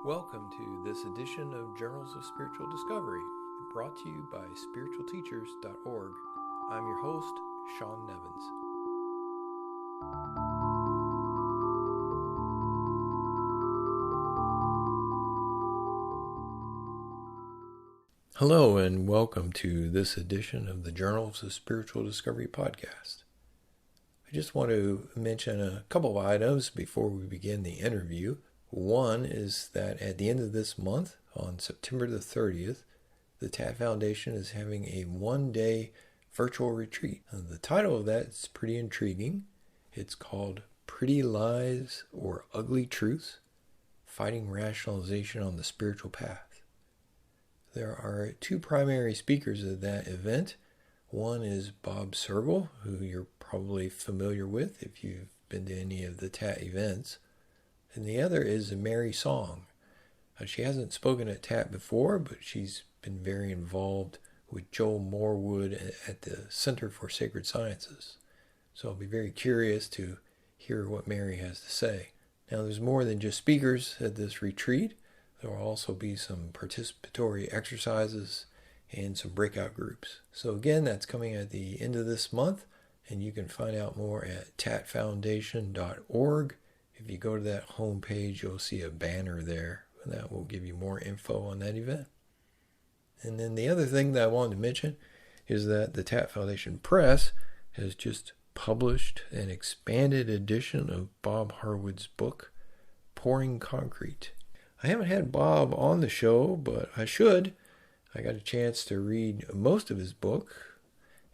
Welcome to this edition of Journals of Spiritual Discovery, brought to you by spiritualteachers.org. I'm your host, Shawn Nevins. Hello, and welcome to this edition of the Journals of Spiritual Discovery podcast. I just want to mention a couple of items before we begin the interview. One is that at the end of this month, on September the 30th, the TAT Foundation is having a one-day virtual retreat. The title of that is pretty intriguing. It's called Pretty Lies or Ugly Truths, Fighting Rationalization on the Spiritual Path. There are two primary speakers at that event. One is Bob Sergel, who you're probably familiar with if you've been to any of the TAT events. And the other is Mary Song. She hasn't spoken at TAT before, but she's been very involved with Joel Morwood at the Center for Sacred Sciences. So I'll be very curious to hear what Mary has to say. Now, there's more than just speakers at this retreat. There will also be some participatory exercises and some breakout groups. So again, that's coming at the end of this month, and you can find out more at tatfoundation.org. If you go to that homepage, you'll see a banner there, and that will give you more info on that event. And then the other thing that I wanted to mention is that the TAT Foundation Press has just published an expanded edition of Bob Harwood's book, Pouring Concrete. I haven't had Bob on the show, but I should. I got a chance to read most of his book,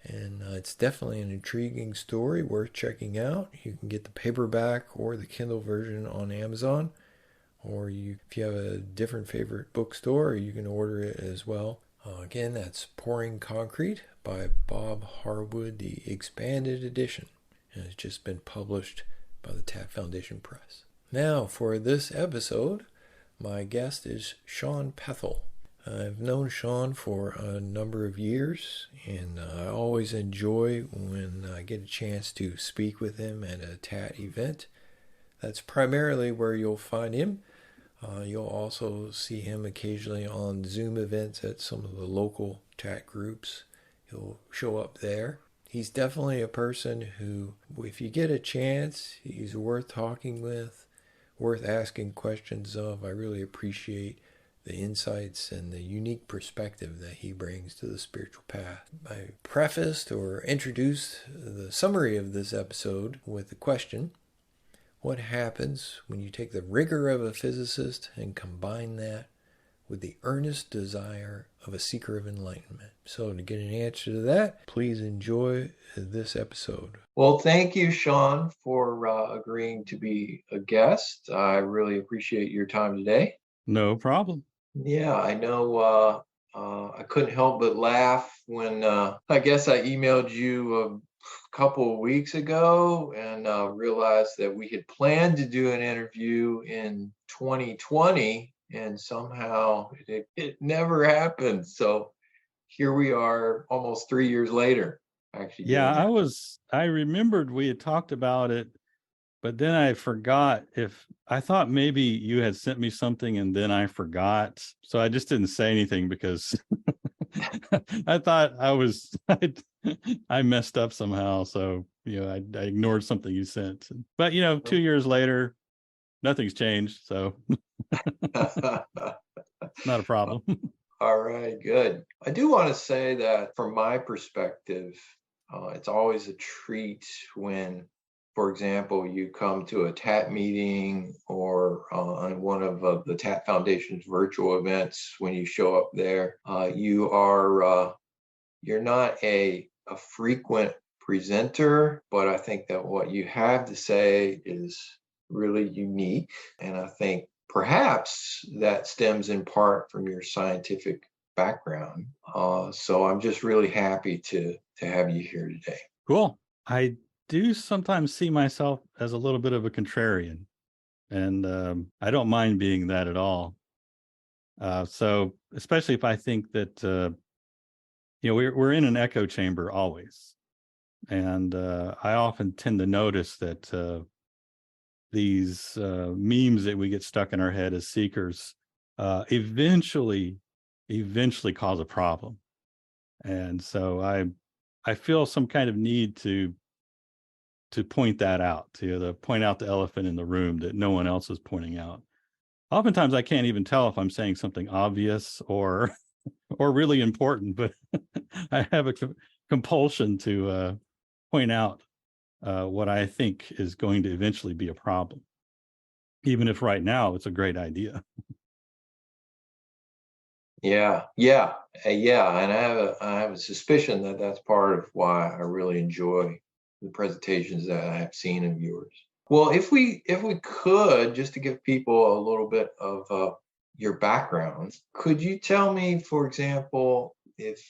and it's definitely an intriguing story worth checking out. You can get the paperback or the Kindle version on Amazon, or if you have a different favorite bookstore, you can order it as well. Again, that's Pouring Concrete by Bob Harwood, the expanded edition, and it's just been published by the TAT Foundation Press. Now, for this episode, my guest is Shawn Pethel. I've known Shawn for a number of years, and I always enjoy when I get a chance to speak with him at a TAT event. That's primarily where you'll find him. You'll also see him occasionally on Zoom events at some of the local TAT groups. He'll show up there. He's definitely a person who, if you get a chance, he's worth talking with, worth asking questions of. I really appreciate the insights and the unique perspective that he brings to the spiritual path. I prefaced or introduced the summary of this episode with the question, what happens when you take the rigor of a physicist and combine that with the earnest desire of a seeker of enlightenment? So to get an answer to that, please enjoy this episode. Well, thank you, Shawn, for agreeing to be a guest. I really appreciate your time today. No problem. Yeah, I know. I couldn't help but laugh when I guess I emailed you a couple of weeks ago and realized that we had planned to do an interview in 2020, and somehow it never happened. So here we are almost 3 years later, actually. Yeah, I remembered we had talked about it, but then I forgot I thought maybe you had sent me something and then I forgot. So I just didn't say anything because I thought I messed up somehow. So, I ignored something you sent. But, 2 years later, nothing's changed. So it's not a problem. All right, good. I do want to say that from my perspective, it's always a treat when, for example, you come to a TAT meeting or on one of the TAT Foundation's virtual events. When you show up there, you're not a frequent presenter, but I think that what you have to say is really unique, and I think perhaps that stems in part from your scientific background. So I'm just really happy to have you here today. Cool. I do sometimes see myself as a little bit of a contrarian, and I don't mind being that at all. So especially if I think that, we're in an echo chamber always. And I often tend to notice that, these memes that we get stuck in our head as seekers eventually cause a problem. And so I feel some kind of need to point that out, to point out the elephant in the room that no one else is pointing out. Oftentimes I can't even tell if I'm saying something obvious or really important, but I have a compulsion to point out what I think is going to eventually be a problem, even if right now it's a great idea. Yeah, and I have a suspicion that that's part of why I really enjoy the presentations that I have seen of yours. Well, if we could, just to give people a little bit of your background, could you tell me, for example, if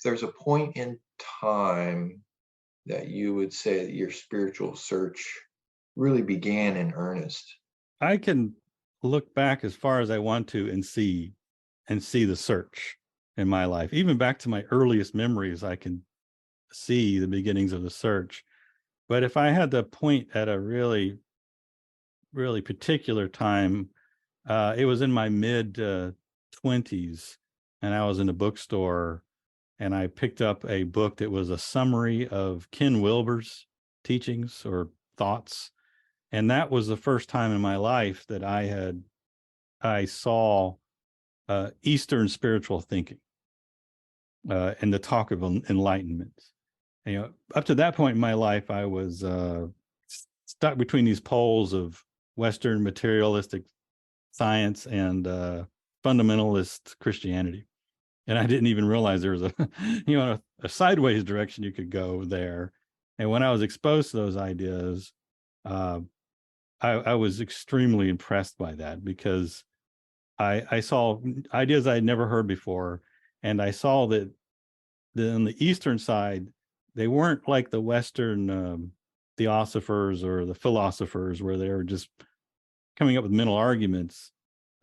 there's a point in time that you would say that your spiritual search really began in earnest? I can look back as far as I want to and see the search in my life. Even back to my earliest memories, I can see the beginnings of the search. But if I had to point at a really, really particular time, it was in my mid 20s, and I was in a bookstore, and I picked up a book that was a summary of Ken Wilber's teachings or thoughts. And that was the first time in my life that I saw Eastern spiritual thinking and the talk of enlightenment. Up to that point in my life, I was stuck between these poles of Western materialistic science and fundamentalist Christianity, and I didn't even realize there was a sideways direction you could go there. And when I was exposed to those ideas, uh, I was extremely impressed by that, because I saw ideas I had never heard before, and I saw that on the Eastern side, they weren't like the Western theosophers or the philosophers, where they were just coming up with mental arguments.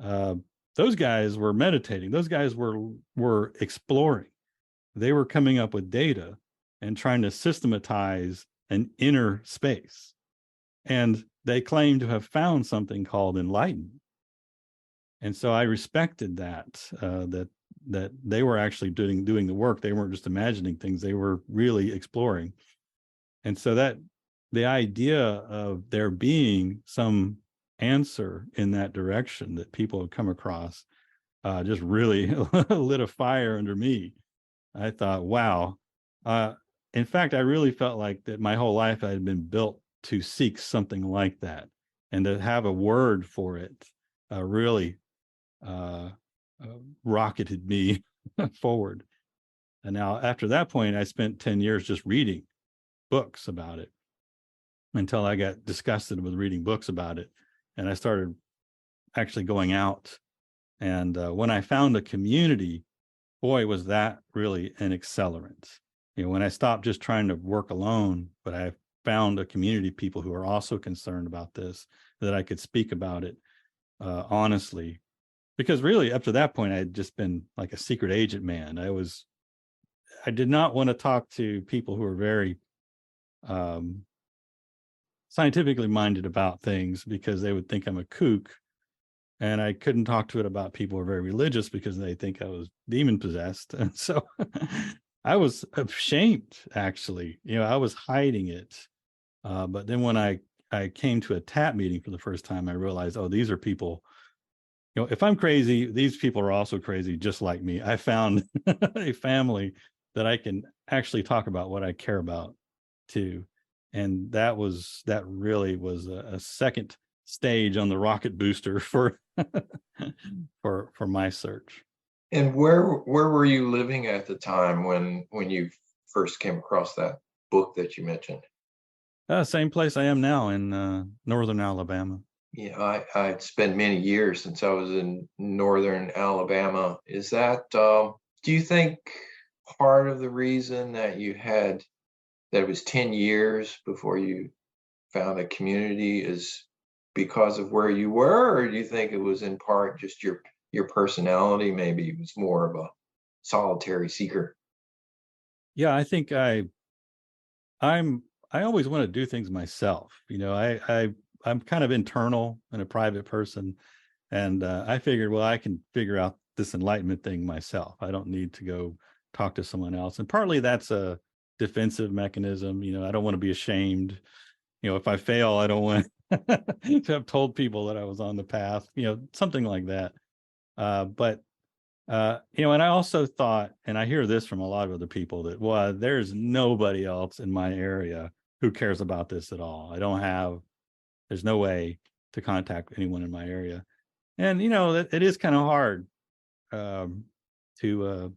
Uh, those guys were meditating. Those guys were exploring. They were coming up with data and trying to systematize an inner space. And they claimed to have found something called enlightenment. And so I respected that they were actually doing the work. They weren't just imagining things, they were really exploring. And so that the idea of there being some answer in that direction that people have come across just really lit a fire under me. I thought, wow. In fact, I really felt like that my whole life I had been built to seek something like that, and to have a word for it really uh, rocketed me forward. And now, after that point, I spent 10 years just reading books about it until I got disgusted with reading books about it. And I started actually going out. And when I found a community, boy, was that really an accelerant. When I stopped just trying to work alone, but I found a community of people who are also concerned about this, that I could speak about it honestly. Because really, up to that point, I had just been like a secret agent man. I did not want to talk to people who were very um, scientifically minded about things, because they would think I'm a kook. And I couldn't talk to it about people who are very religious, because they think I was demon possessed. And so I was ashamed, actually. I was hiding it. But then when I came to a TAP meeting for the first time, I realized, oh, these are people. If I'm crazy, these people are also crazy, just like me. I found a family that I can actually talk about what I care about too. And that really was a second stage on the rocket booster for for my search. And where were you living at the time when you first came across that book that you mentioned? Same place I am now, in northern Alabama. Yeah, I spent many years since I was in northern Alabama. Is that do you think part of the reason that that it was 10 years before you found a community is because of where you were, or do you think it was in part just your personality? Maybe it was more of a solitary seeker. Yeah, I think I'm I always want to do things myself. I I'm kind of internal and a private person. And I figured, well, I can figure out this enlightenment thing myself. I don't need to go talk to someone else. And partly that's a defensive mechanism. I don't want to be ashamed. If I fail, I don't want to have told people that I was on the path, something like that. But and I also thought, and I hear this from a lot of other people, that, well, there's nobody else in my area who cares about this at all. There's no way to contact anyone in my area. And, it is kind of hard to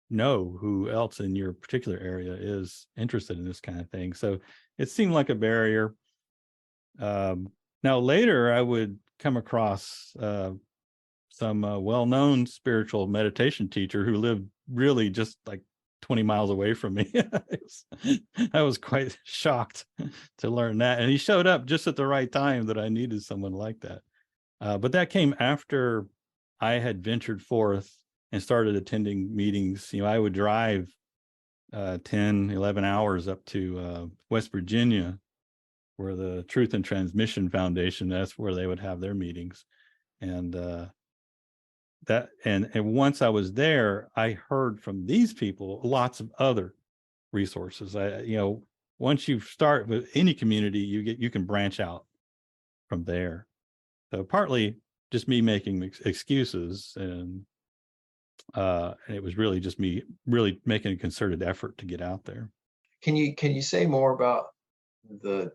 know who else in your particular area is interested in this kind of thing. So it seemed like a barrier. Now, later, I would come across some well-known spiritual meditation teacher who lived really just like 20 miles away from me. I was quite shocked to learn that. And he showed up just at the right time that I needed someone like that. But that came after I had ventured forth and started attending meetings. I would drive 10, 11 hours up to West Virginia, where the Truth and Transmission Foundation, that's where they would have their meetings. And and once I was there, I heard from these people lots of other resources. Once you start with any community, you can branch out from there. So partly just me making excuses, and it was really just me really making a concerted effort to get out there. Can you say more about the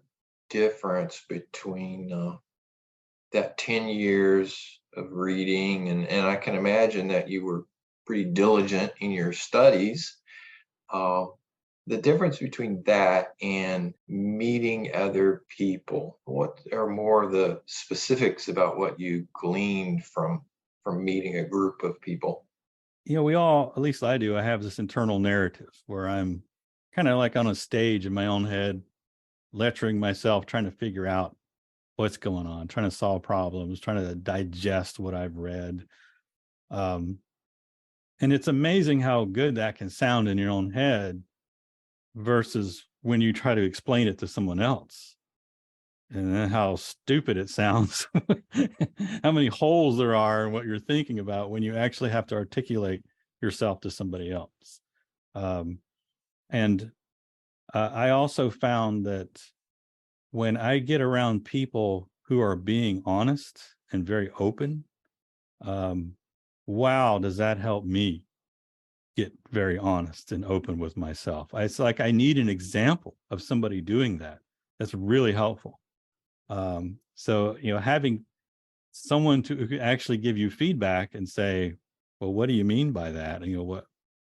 difference between that 10 years of reading, and I can imagine that you were pretty diligent in your studies. The difference between that and meeting other people, what are more of the specifics about what you gleaned from meeting a group of people? We all, at least I do, I have this internal narrative where I'm kind of like on a stage in my own head, lecturing myself, trying to figure out what's going on, trying to solve problems, trying to digest what I've read. And it's amazing how good that can sound in your own head versus when you try to explain it to someone else, and then how stupid it sounds, how many holes there are in what you're thinking about when you actually have to articulate yourself to somebody else. And I also found that when I get around people who are being honest and very open, wow, does that help me get very honest and open with myself. It's like I need an example of somebody doing that. That's really helpful. So, having someone to actually give you feedback and say, well, what do you mean by that? And,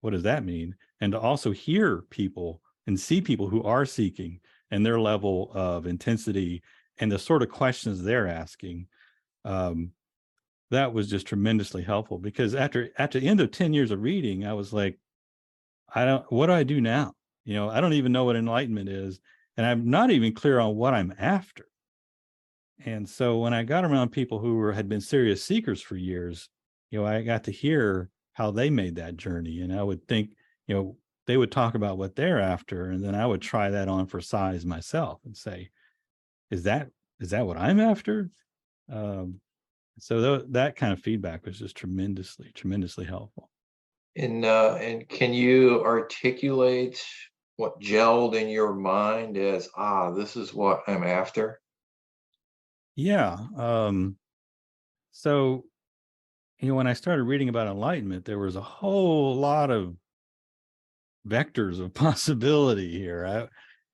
what does that mean? And to also hear people and see people who are seeking and their level of intensity and the sort of questions they're asking. That was just tremendously helpful, because after the end of 10 years of reading, I was like, what do I do now? I don't even know what enlightenment is, and I'm not even clear on what I'm after. And so when I got around people who had been serious seekers for years, I got to hear how they made that journey. And I would think, they would talk about what they're after, and then I would try that on for size myself and say, is that what I'm after? So that kind of feedback was just tremendously helpful. And can you articulate what gelled in your mind as, this is what I'm after? Yeah. So, when I started reading about enlightenment, there was a whole lot of vectors of possibility here.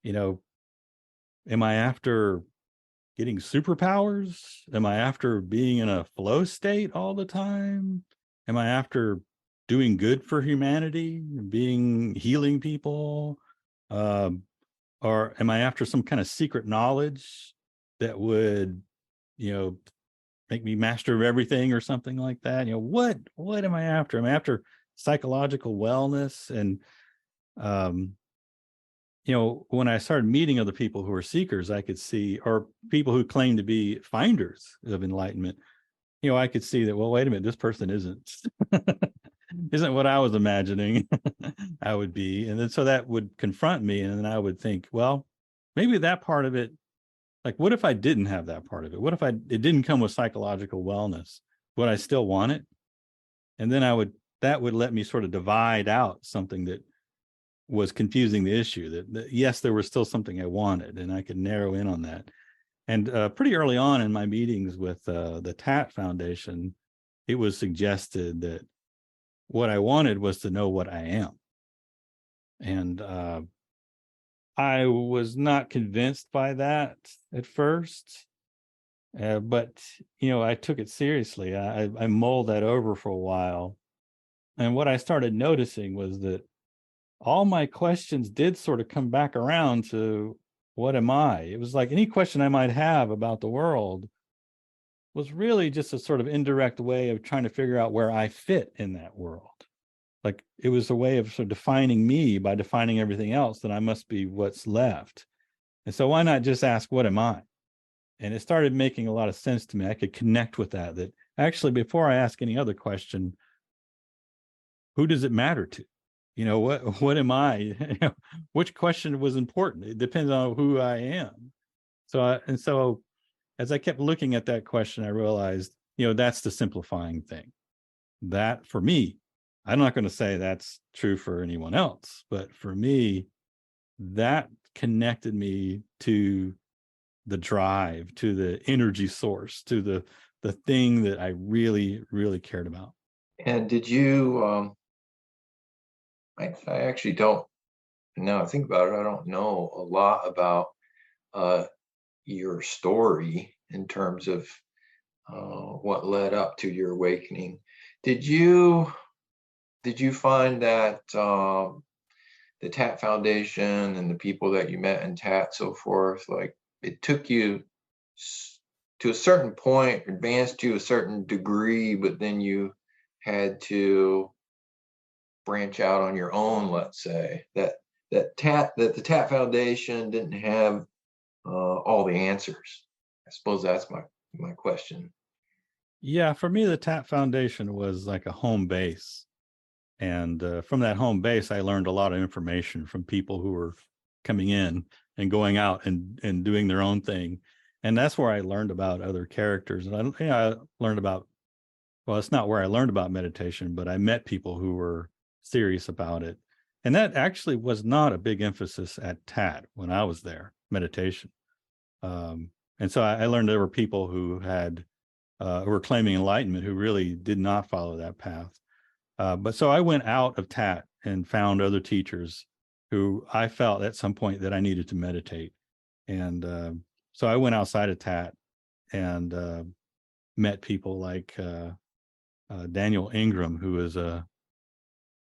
Am I after getting superpowers? Am I after being in a flow state all the time? Am I after doing good for humanity, healing people? Or am I after some kind of secret knowledge that would, make me master of everything or something like that? What am I after? Am I after psychological wellness? And, when I started meeting other people who are seekers, I could see, or people who claim to be finders of enlightenment, I could see that, well, wait a minute, this person isn't what I was imagining I would be. And then so that would confront me. And then I would think, well, maybe that part of it like, what if I didn't have that part of it? What if it didn't come with psychological wellness? Would I still want it? And then that would let me sort of divide out something that was confusing the issue, that yes, there was still something I wanted, and I could narrow in on that. And pretty early on in my meetings with the TAT Foundation, it was suggested that what I wanted was to know what I am. And I was not convinced by that at first, but I took it seriously. I mulled that over for a while, and what I started noticing was that all my questions did sort of come back around to what am I? It was like any question I might have about the world was really just a sort of indirect way of trying to figure out where I fit in that world. Like it was a way of sort of defining me by defining everything else, that I must be what's left. And so why not just ask, what am I? And it started making a lot of sense to me. I could connect with that actually, before I ask any other question, who does it matter to? What am I? Which question was important? It depends on who I am. So as I kept looking at that question, I realized, that's the simplifying thing. That for me, I'm not going to say that's true for anyone else, but for me, that connected me to the drive, to the energy source, to the thing that I really, really cared about. And did you, I actually don't, now I think about it, I don't know a lot about uh, your story in terms of what led up to your awakening. Did you find that the TAT Foundation and the people that you met in TAT, so forth, like it took you to a certain point, advanced to a certain degree, but then you had to branch out on your own, let's say, that the TAT Foundation didn't have all the answers? I suppose that's my question. Yeah, for me, the TAP Foundation was like a home base. And from that home base, I learned a lot of information from people who were coming in and going out and doing their own thing. And that's where I learned about other characters. And I learned about, well, it's not where I learned about meditation, but I met people who were serious about it. And that actually was not a big emphasis at TAT when I was there, meditation. And so I learned there were people who were claiming enlightenment who really did not follow that path. But so I went out of TAT and found other teachers who I felt at some point that I needed to meditate. And so I went outside of TAT and met people like Daniel Ingram, who is a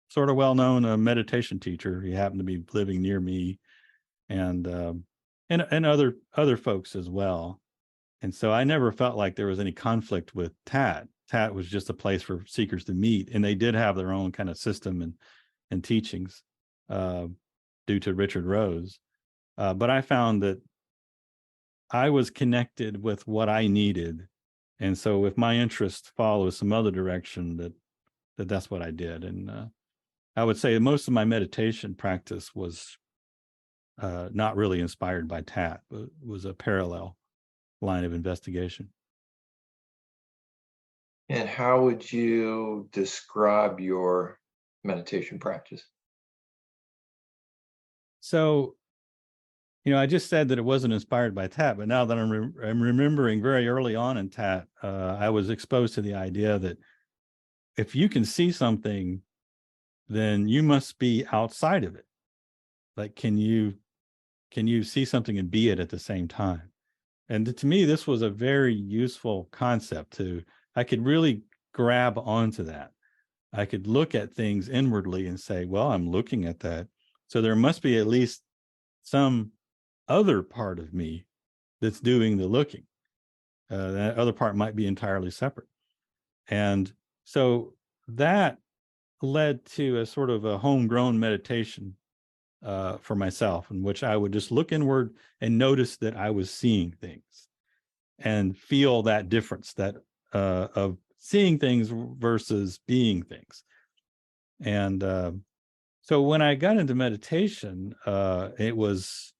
sort of well-known meditation teacher. He happened to be living near me, and other folks as well. And so I never felt like there was any conflict with TAT. TAT was just a place for seekers to meet, and they did have their own kind of system and teachings due to Richard Rose. But I found that I was connected with what I needed, and so if my interest follows some other direction, that's what I did. And I would say most of my meditation practice was not really inspired by TAT, but was a parallel line of investigation. And how would you describe your meditation practice? So, I just said that it wasn't inspired by TAT, but now that I'm remembering very early on in TAT, I was exposed to the idea that if you can see something, then you must be outside of it. Like, can you see something and be it at the same time? And to me, this was a very useful concept. I could really grab onto that. I could look at things inwardly and say, well, I'm looking at that, so there must be at least some other part of me that's doing the looking. That other part might be entirely separate. And so that led to a sort of a homegrown meditation for myself, in which I would just look inward and notice that I was seeing things and feel that difference, that of seeing things versus being things. And so when I got into meditation, it was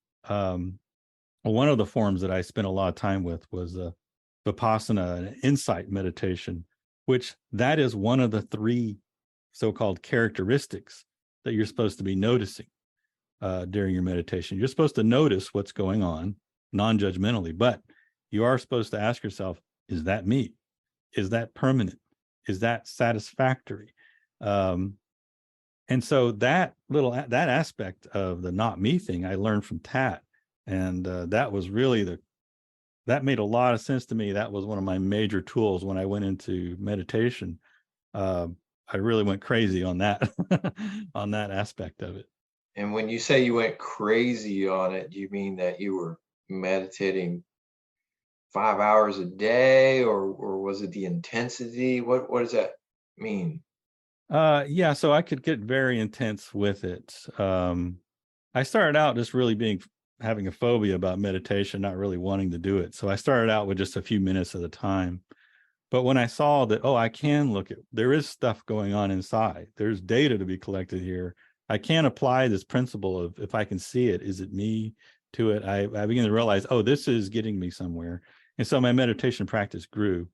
one of the forms that I spent a lot of time with was Vipassana, an insight meditation, which that is one of the three so-called characteristics that you're supposed to be noticing during your meditation. You're supposed to notice what's going on non-judgmentally, but you are supposed to ask yourself, is that me? Is that permanent? Is that satisfactory? And so that aspect of the not me thing I learned from Tat, and that was really that made a lot of sense to me. That was one of my major tools when I went into meditation. uh, I really went crazy on that on that aspect of it. And when you say you went crazy on it, do you mean that you were meditating 5 hours a day, or was it the intensity? What does that mean? Yeah, so I could get very intense with it. I started out just really having a phobia about meditation, not really wanting to do it. So I started out with just a few minutes at a time. But when I saw that, oh, I can look at, there is stuff going on inside, there's data to be collected here. I can apply this principle of, if I can see it, is it me, to it. I began to realize, oh, this is getting me somewhere. And so my meditation practice grew.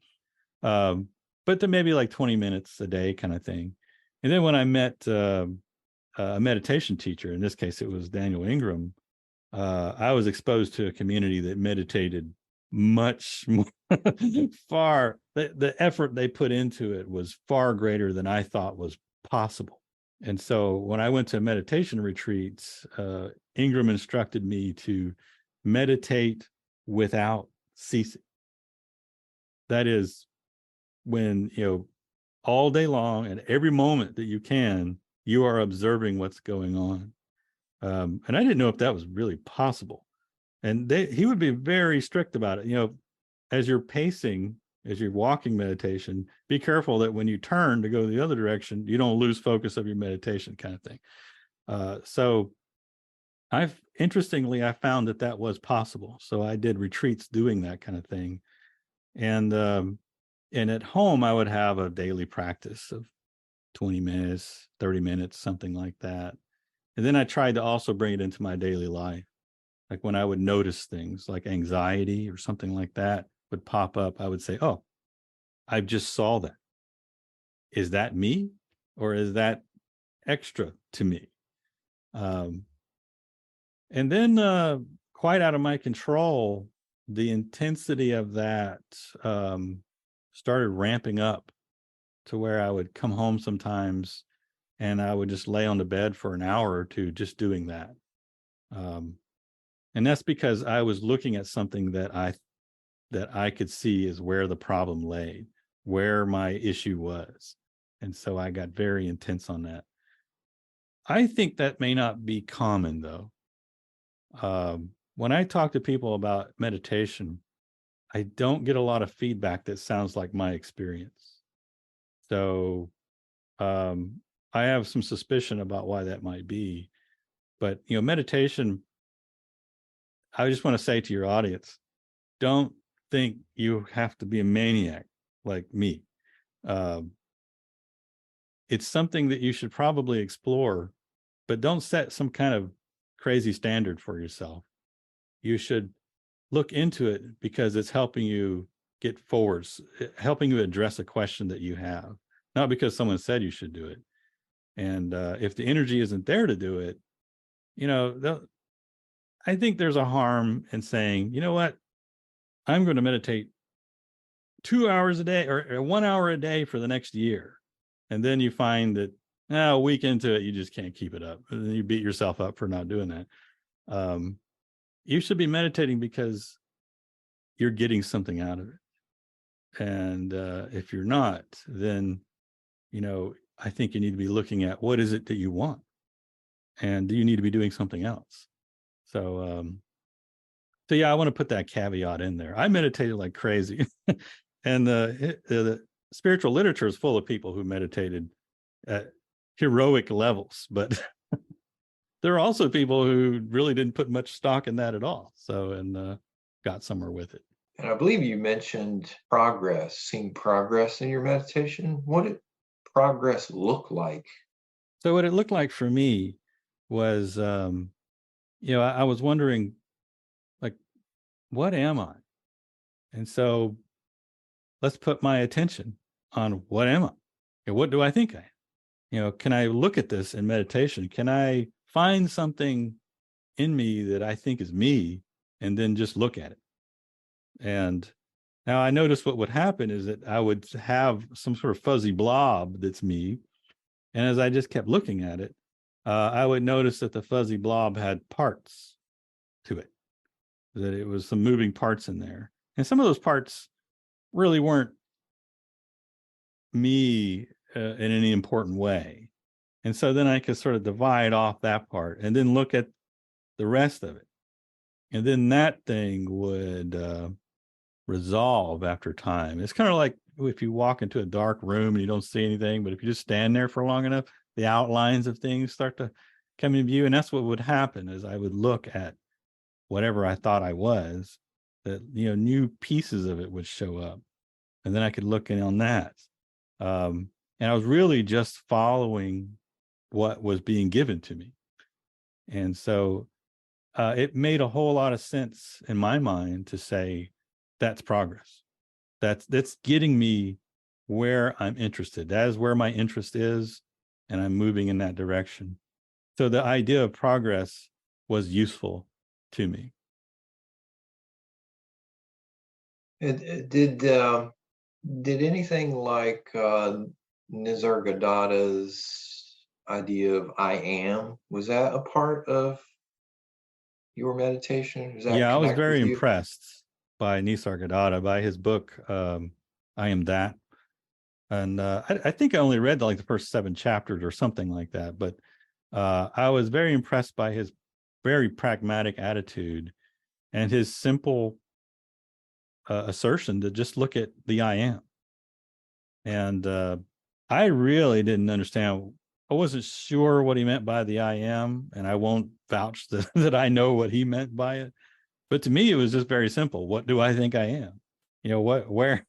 But to maybe like 20 minutes a day kind of thing. And then when I met a meditation teacher, in this case, it was Daniel Ingram, I was exposed to a community that meditated much more far. The effort they put into it was far greater than I thought was possible. And so when I went to meditation retreats, Ingram instructed me to meditate without ceasing. That is, when, all day long and every moment that you can, you are observing what's going on. And I didn't know if that was really possible. And he would be very strict about it. As you're pacing, as you're walking meditation, be careful that when you turn to go the other direction, you don't lose focus of your meditation, kind of thing. So interestingly, I found that was possible. So I did retreats doing that kind of thing. And at home, I would have a daily practice of 20 minutes, 30 minutes, something like that. And then I tried to also bring it into my daily life. Like when I would notice things like anxiety or something like that would pop up, I would say, oh, I just saw that. Is that me, or is that extra to me? And then quite out of my control, the intensity of that started ramping up to where I would come home sometimes and I would just lay on the bed for an hour or two just doing that. And that's because I was looking at something that I could see is where the problem lay, where my issue was. And so I got very intense on that. I think that may not be common, though. When I talk to people about meditation, I don't get a lot of feedback that sounds like my experience. So I have some suspicion about why that might be. But, meditation, I just want to say to your audience, don't think you have to be a maniac like me. It's something that you should probably explore, but don't set some kind of crazy standard for yourself. You should look into it because it's helping you get forwards, helping you address a question that you have, not because someone said you should do it. And if the energy isn't there to do it, I think there's a harm in saying, you know what, I'm going to meditate 2 hours a day or 1 hour a day for the next year. And then you find that a week into it, you just can't keep it up. And then you beat yourself up for not doing that. You should be meditating because you're getting something out of it. And if you're not, then, I think you need to be looking at what is it that you want? And do you need to be doing something else? So, yeah, I want to put that caveat in there. I meditated like crazy. And the spiritual literature is full of people who meditated at heroic levels, but there are also people who really didn't put much stock in that at all. So, and got somewhere with it. And I believe you mentioned progress, seeing progress in your meditation. What did progress look like? So what it looked like for me was, I was wondering, like, what am I? And so let's put my attention on what am I? And what do I think I am? Can I look at this in meditation? Can I find something in me that I think is me and then just look at it? And now I noticed what would happen is that I would have some sort of fuzzy blob that's me. And as I just kept looking at it, I would notice that the fuzzy blob had parts to it, that it was some moving parts in there. And some of those parts really weren't me in any important way. And so then I could sort of divide off that part and then look at the rest of it. And then that thing would resolve after time. It's kind of like if you walk into a dark room and you don't see anything, but if you just stand there for long enough, the outlines of things start to come in view. And that's what would happen is I would look at whatever I thought I was, that, new pieces of it would show up. And then I could look in on that. And I was really just following what was being given to me. And so it made a whole lot of sense in my mind to say, that's progress. That's getting me where I'm interested. That is where my interest is, and I'm moving in that direction. So the idea of progress was useful to me. Did anything like Nisargadatta's idea of I am, was that a part of your meditation? Does that Yeah, I was connect very with you? impressed by Nisargadatta, by his book, I Am That. And I think I only read like the first 7 chapters or something like that. But I was very impressed by his very pragmatic attitude and his simple assertion to just look at the I am. And I really didn't understand. I wasn't sure what he meant by the I am, and I won't vouch that I know what he meant by it. But to me, it was just very simple. What do I think I am? Where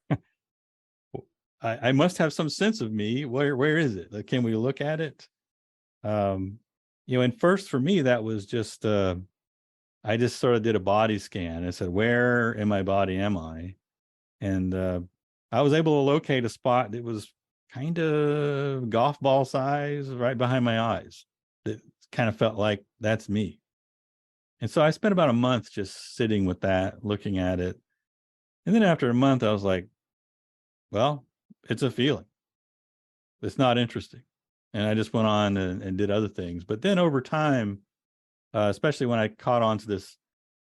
I must have some sense of me. Where is it? Can we look at it? And first for me, that was just I just sort of did a body scan. I said, where in my body am I? And I was able to locate a spot that was kind of golf ball size right behind my eyes. That kind of felt like that's me. And so I spent about a month just sitting with that, looking at it. And then after a month, I was like, well, it's a feeling. It's not interesting. And I just went on and did other things. But then over time, especially when I caught on to this,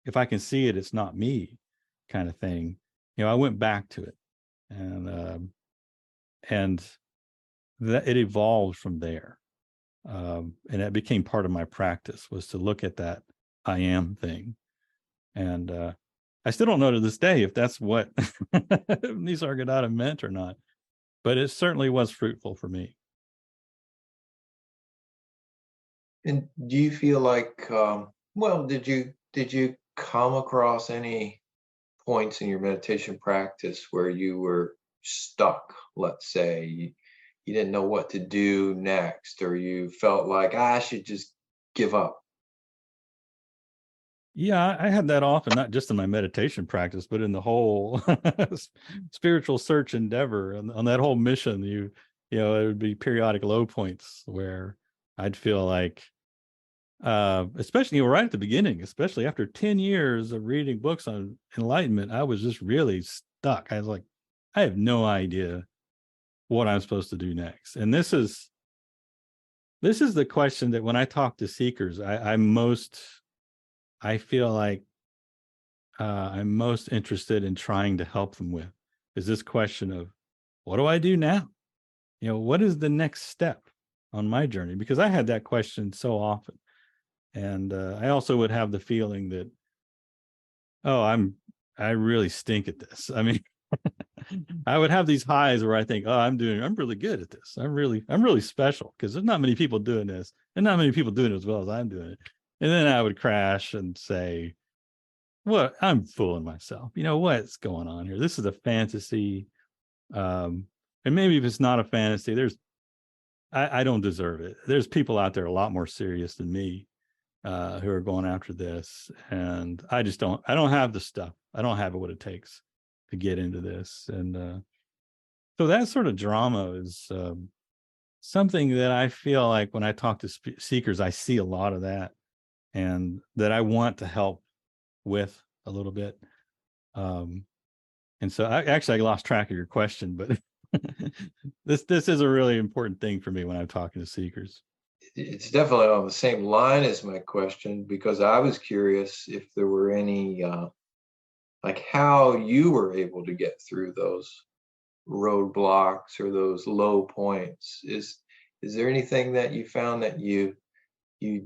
if I can see it, it's not me kind of thing, I went back to it. And that it evolved from there. And it became part of my practice, was to look at that I am thing. And I still don't know to this day if that's what Nisargadatta meant or not, but it certainly was fruitful for me. And do you feel like, well, did you come across any points in your meditation practice where you were stuck? Let's say you didn't know what to do next, or you felt like, I should just give up. Yeah, I had that often, not just in my meditation practice, but in the whole spiritual search endeavor. And on that whole mission, it would be periodic low points where I'd feel like, especially right at the beginning, especially after 10 years of reading books on enlightenment, I was just really stuck. I was like, I have no idea what I'm supposed to do next. And this is the question that when I talk to seekers, I feel like I'm most interested in trying to help them with, is this question of, what do I do now? What is the next step on my journey? Because I had that question so often. And I also would have the feeling that, oh, I really stink at this. I mean, I would have these highs where I think, oh, I'm really good at this. I'm really special, because there's not many people doing this, and not many people doing it as well as I'm doing it. And then I would crash and say, well, I'm fooling myself. What's going on here? This is a fantasy. And maybe if it's not a fantasy, I don't deserve it. There's people out there a lot more serious than me. who are going after this. And I don't have the stuff. I don't have what it takes to get into this. And so that sort of drama is something that I feel like when I talk to seekers, I see a lot of that, and that I want to help with a little bit. And so I lost track of your question, but this is a really important thing for me when I'm talking to seekers. It's definitely on the same line as my question, because I was curious if there were any, like how you were able to get through those roadblocks or those low points. Is there anything that you found that you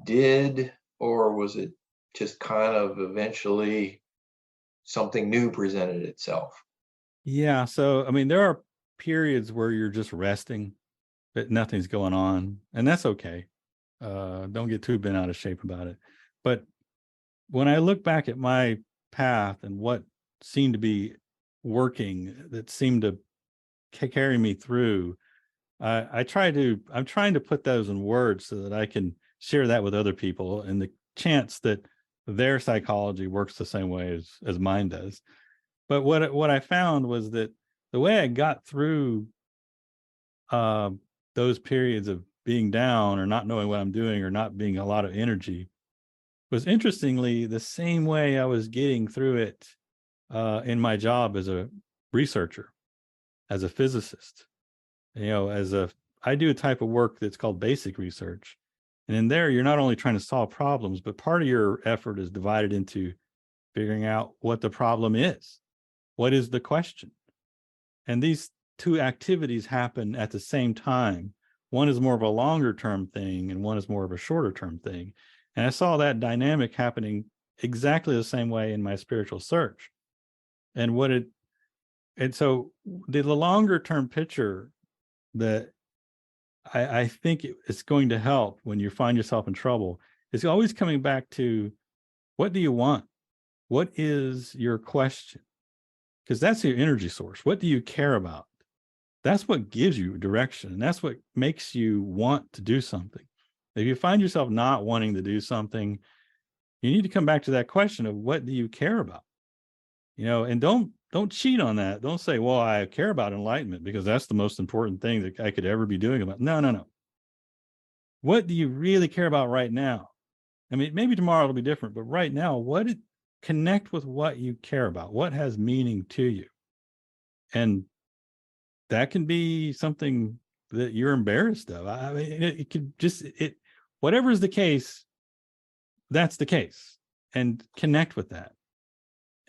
did, or was it just kind of eventually something new presented itself? Yeah. So, I mean, there are periods where you're just resting, that nothing's going on, and that's okay. Don't get too bent out of shape about it. But when I look back at my path and what seemed to be working, that seemed to carry me through, I'm trying to put those in words so that I can share that with other people, and the chance that their psychology works the same way as mine does. But what I found was that the way I got through uh, those periods of being down or not knowing what I'm doing or not being a lot of energy was interestingly the same way I was getting through it in my job as a researcher, as a physicist. I do a type of work that's called basic research. And in there, you're not only trying to solve problems, but part of your effort is divided into figuring out what the problem is. What is the question? And these two activities happen at the same time. One is more of a longer term thing, and one is more of a shorter term thing. And I saw that dynamic happening exactly the same way in my spiritual search. And so the longer term picture that I think it's going to help when you find yourself in trouble is always coming back to, what do you want? What is your question? Because that's your energy source. What do you care about? That's what gives you direction. And that's what makes you want to do something. If you find yourself not wanting to do something, you need to come back to that question of, what do you care about? And don't cheat on that. Don't say, well, I care about enlightenment because that's the most important thing that I could ever be doing about. No. What do you really care about right now? I mean, maybe tomorrow it'll be different, but right now, connect with what you care about, what has meaning to you. And that can be something that you're embarrassed of. I mean, it could just, whatever is the case, that's the case, and connect with that.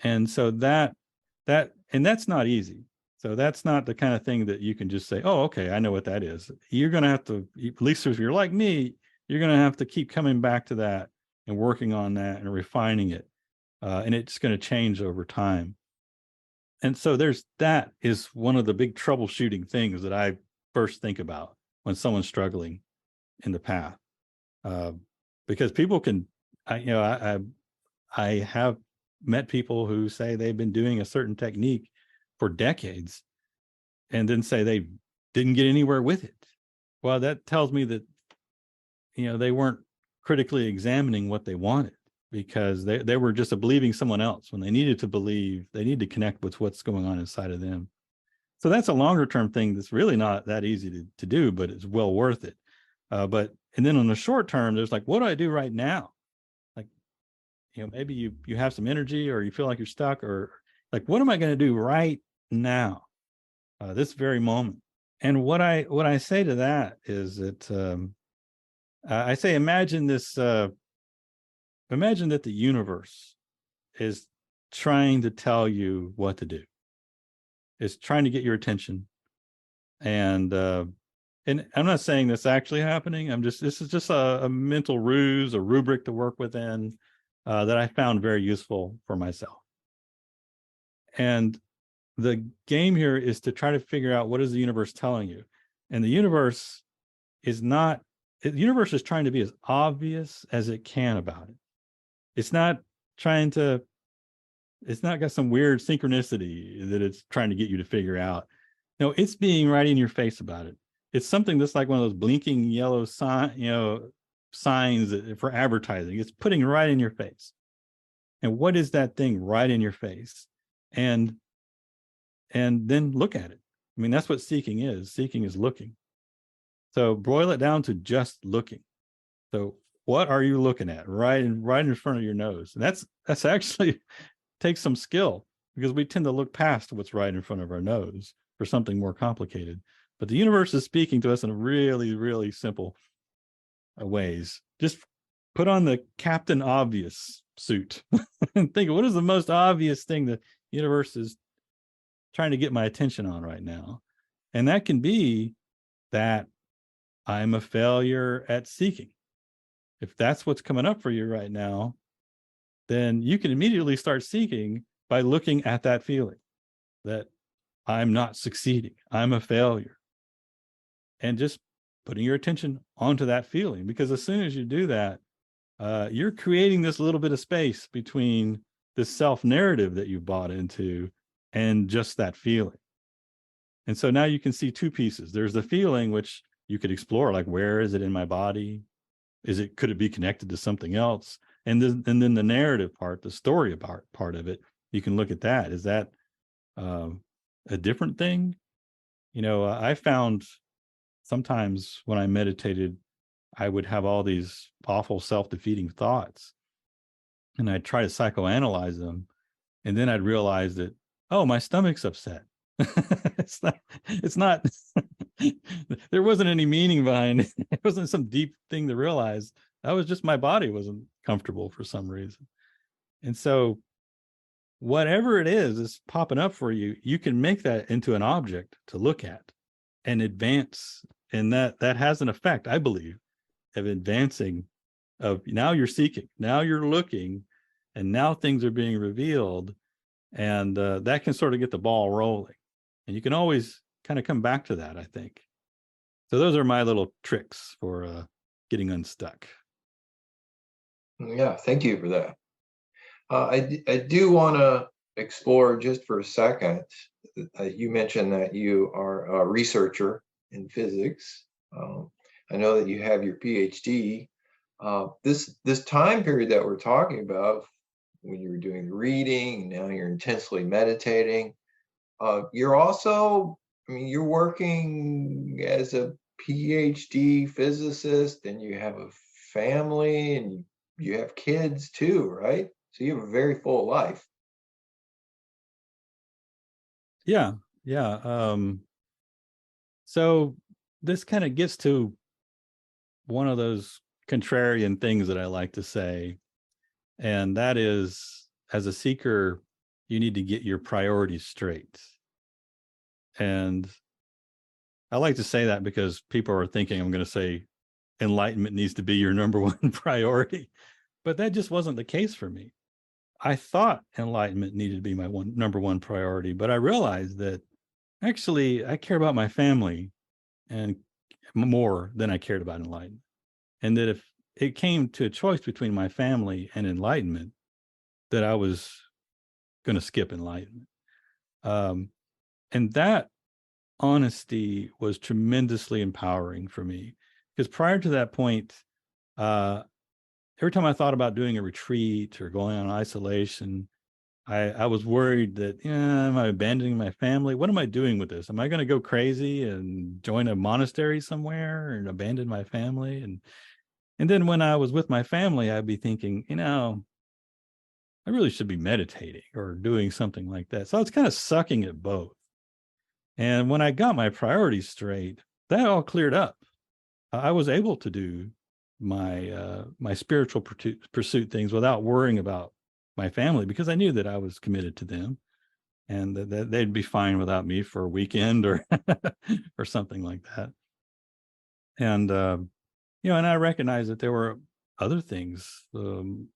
And so and that's not easy. So that's not the kind of thing that you can just say, oh, okay, I know what that is. You're going to have to, at least if you're like me, you're going to have to keep coming back to that and working on that and refining it. And it's going to change over time. And so that is one of the big troubleshooting things that I first think about when someone's struggling in the path. Because people can, I have met people who say they've been doing a certain technique for decades and then say they didn't get anywhere with it. Well, that tells me that, they weren't critically examining what they wanted, because they were just believing someone else when they needed to believe. They need to connect with what's going on inside of them. So that's a longer term thing that's really not that easy to do, but it's well worth it. And then on the short term, there's like, what do I do right now? Like, maybe you have some energy, or you feel like you're stuck, or like, what am I going to do right now, this very moment? And what I say to that is that I say, imagine that the universe is trying to tell you what to do. It's trying to get your attention. And I'm not saying this actually happening. This is just a mental ruse, a rubric to work within, that I found very useful for myself. And the game here is to try to figure out, what is the universe telling you? And the universe is trying to be as obvious as it can about it. It's not got some weird synchronicity that it's trying to get you to figure out. No, it's being right in your face about it. It's something that's like one of those blinking yellow sign, signs for advertising. It's putting right in your face. And what is that thing right in your face? And then look at it. I mean, that's what seeking is. Seeking is looking. So boil it down to just looking. So what are you looking at right in front of your nose? And that's actually takes some skill, because we tend to look past what's right in front of our nose for something more complicated. But the universe is speaking to us in really, really simple ways. Just put on the Captain Obvious suit and think, what is the most obvious thing the universe is trying to get my attention on right now? And that can be that I'm a failure at seeking. If that's what's coming up for you right now, then you can immediately start seeking by looking at that feeling that I'm not succeeding, I'm a failure, and just putting your attention onto that feeling. Because as soon as you do that, you're creating this little bit of space between this self-narrative that you bought into and just that feeling. And so now you can see two pieces. There's the feeling, which you could explore, like, where is it in my body? Could it be connected to something else? And then the narrative part, the story part of it, you can look at that. Is that a different thing? I found sometimes when I meditated, I would have all these awful self-defeating thoughts, and I'd try to psychoanalyze them. And then I'd realize that, oh, my stomach's upset. it's not there wasn't any meaning behind it. It wasn't some deep thing to realize. That was just my body wasn't comfortable for some reason. And so whatever it is popping up for you, you can make that into an object to look at and advance. And that has an effect, I believe, of advancing, of now you're seeking, now you're looking, and now things are being revealed. And that can sort of get the ball rolling. And you can always kind of come back to that, I think. So those are my little tricks for getting unstuck. Yeah, thank you for that. I do want to explore just for a second. You mentioned that you are a researcher in physics. I know that you have your PhD. This time period that we're talking about, when you were doing the reading, now you're intensely meditating. You're also, I mean, you're working as a PhD physicist, and you have a family, and you have kids too, right? So you have a very full life. Yeah. So this kind of gets to one of those contrarian things that I like to say. And that is, as a seeker, you need to get your priorities straight. And I like to say that because people are thinking I'm going to say enlightenment needs to be your number one priority. But that just wasn't the case for me. I thought enlightenment needed to be my number one priority, but I realized that actually I care about my family and more than I cared about enlightenment. And that if it came to a choice between my family and enlightenment, that I was going to skip enlightenment. And that honesty was tremendously empowering for me, because prior to that point, every time I thought about doing a retreat or going on isolation, I was worried that, am I abandoning my family? What am I doing with this? Am I going to go crazy and join a monastery somewhere and abandon my family? And then when I was with my family, I'd be thinking, I really should be meditating or doing something like that. So I was kind of sucking at both. And when I got my priorities straight, that all cleared up. I was able to do my spiritual pursuit things without worrying about my family, because I knew that I was committed to them, and that they'd be fine without me for a weekend or or something like that. And and I recognized that there were other things that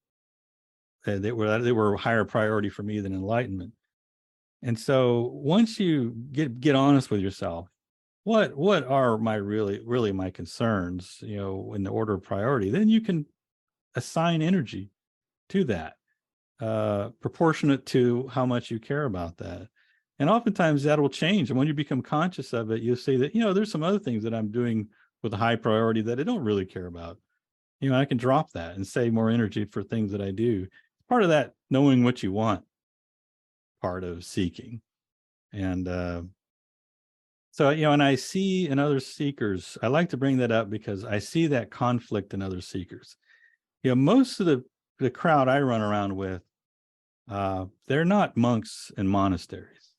were higher priority for me than enlightenment. And so once you get honest with yourself, what are my really my concerns, in the order of priority, then you can assign energy to that, proportionate to how much you care about that. And oftentimes that will change. And when you become conscious of it, you'll see that, there's some other things that I'm doing with a high priority that I don't really care about. I can drop that and save more energy for things that I do. Part of that knowing what you want, part of seeking. And so, and I see in other seekers, I like to bring that up because I see that conflict in other seekers. Most of the crowd I run around with, they're not monks in monasteries.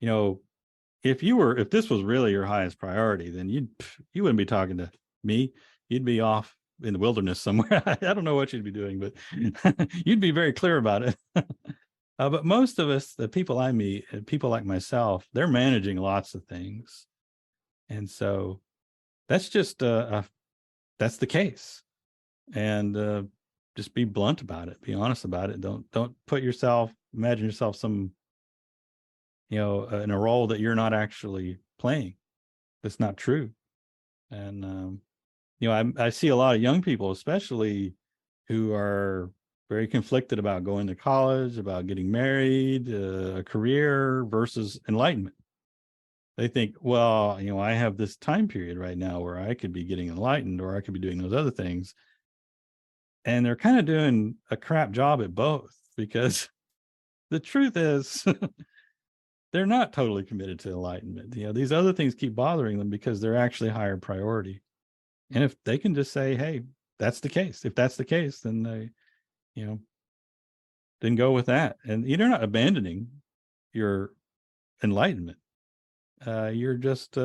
If this was really your highest priority, then you wouldn't be talking to me. You'd be off in the wilderness somewhere. I don't know what you'd be doing, but you'd be very clear about it. But most of us, the people I meet, people like myself, they're managing lots of things. And so that's just, that's the case. And just be blunt about it. Be honest about it. Don't imagine yourself some, in a role that you're not actually playing. That's not true. And, I see a lot of young people, especially, who are very conflicted about going to college, about getting married, a career versus enlightenment. They think, well, I have this time period right now where I could be getting enlightened, or I could be doing those other things. And they're kind of doing a crap job at both, because the truth is they're not totally committed to enlightenment. These other things keep bothering them because they're actually higher priority. And if they can just say, hey, that's the case. If that's the case, then they, then go with that. And you're not abandoning your enlightenment. You're just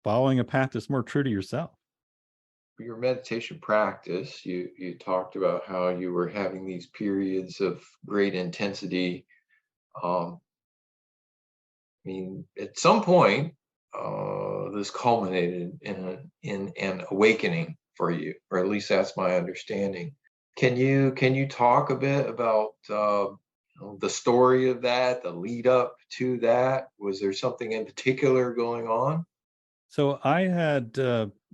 following a path that's more true to yourself. For your meditation practice, you talked about how you were having these periods of great intensity. I mean, at some point, this culminated in an awakening for you, or at least that's my understanding. Can you talk a bit about the story of that, the lead up to that? Was there something in particular going on? So I had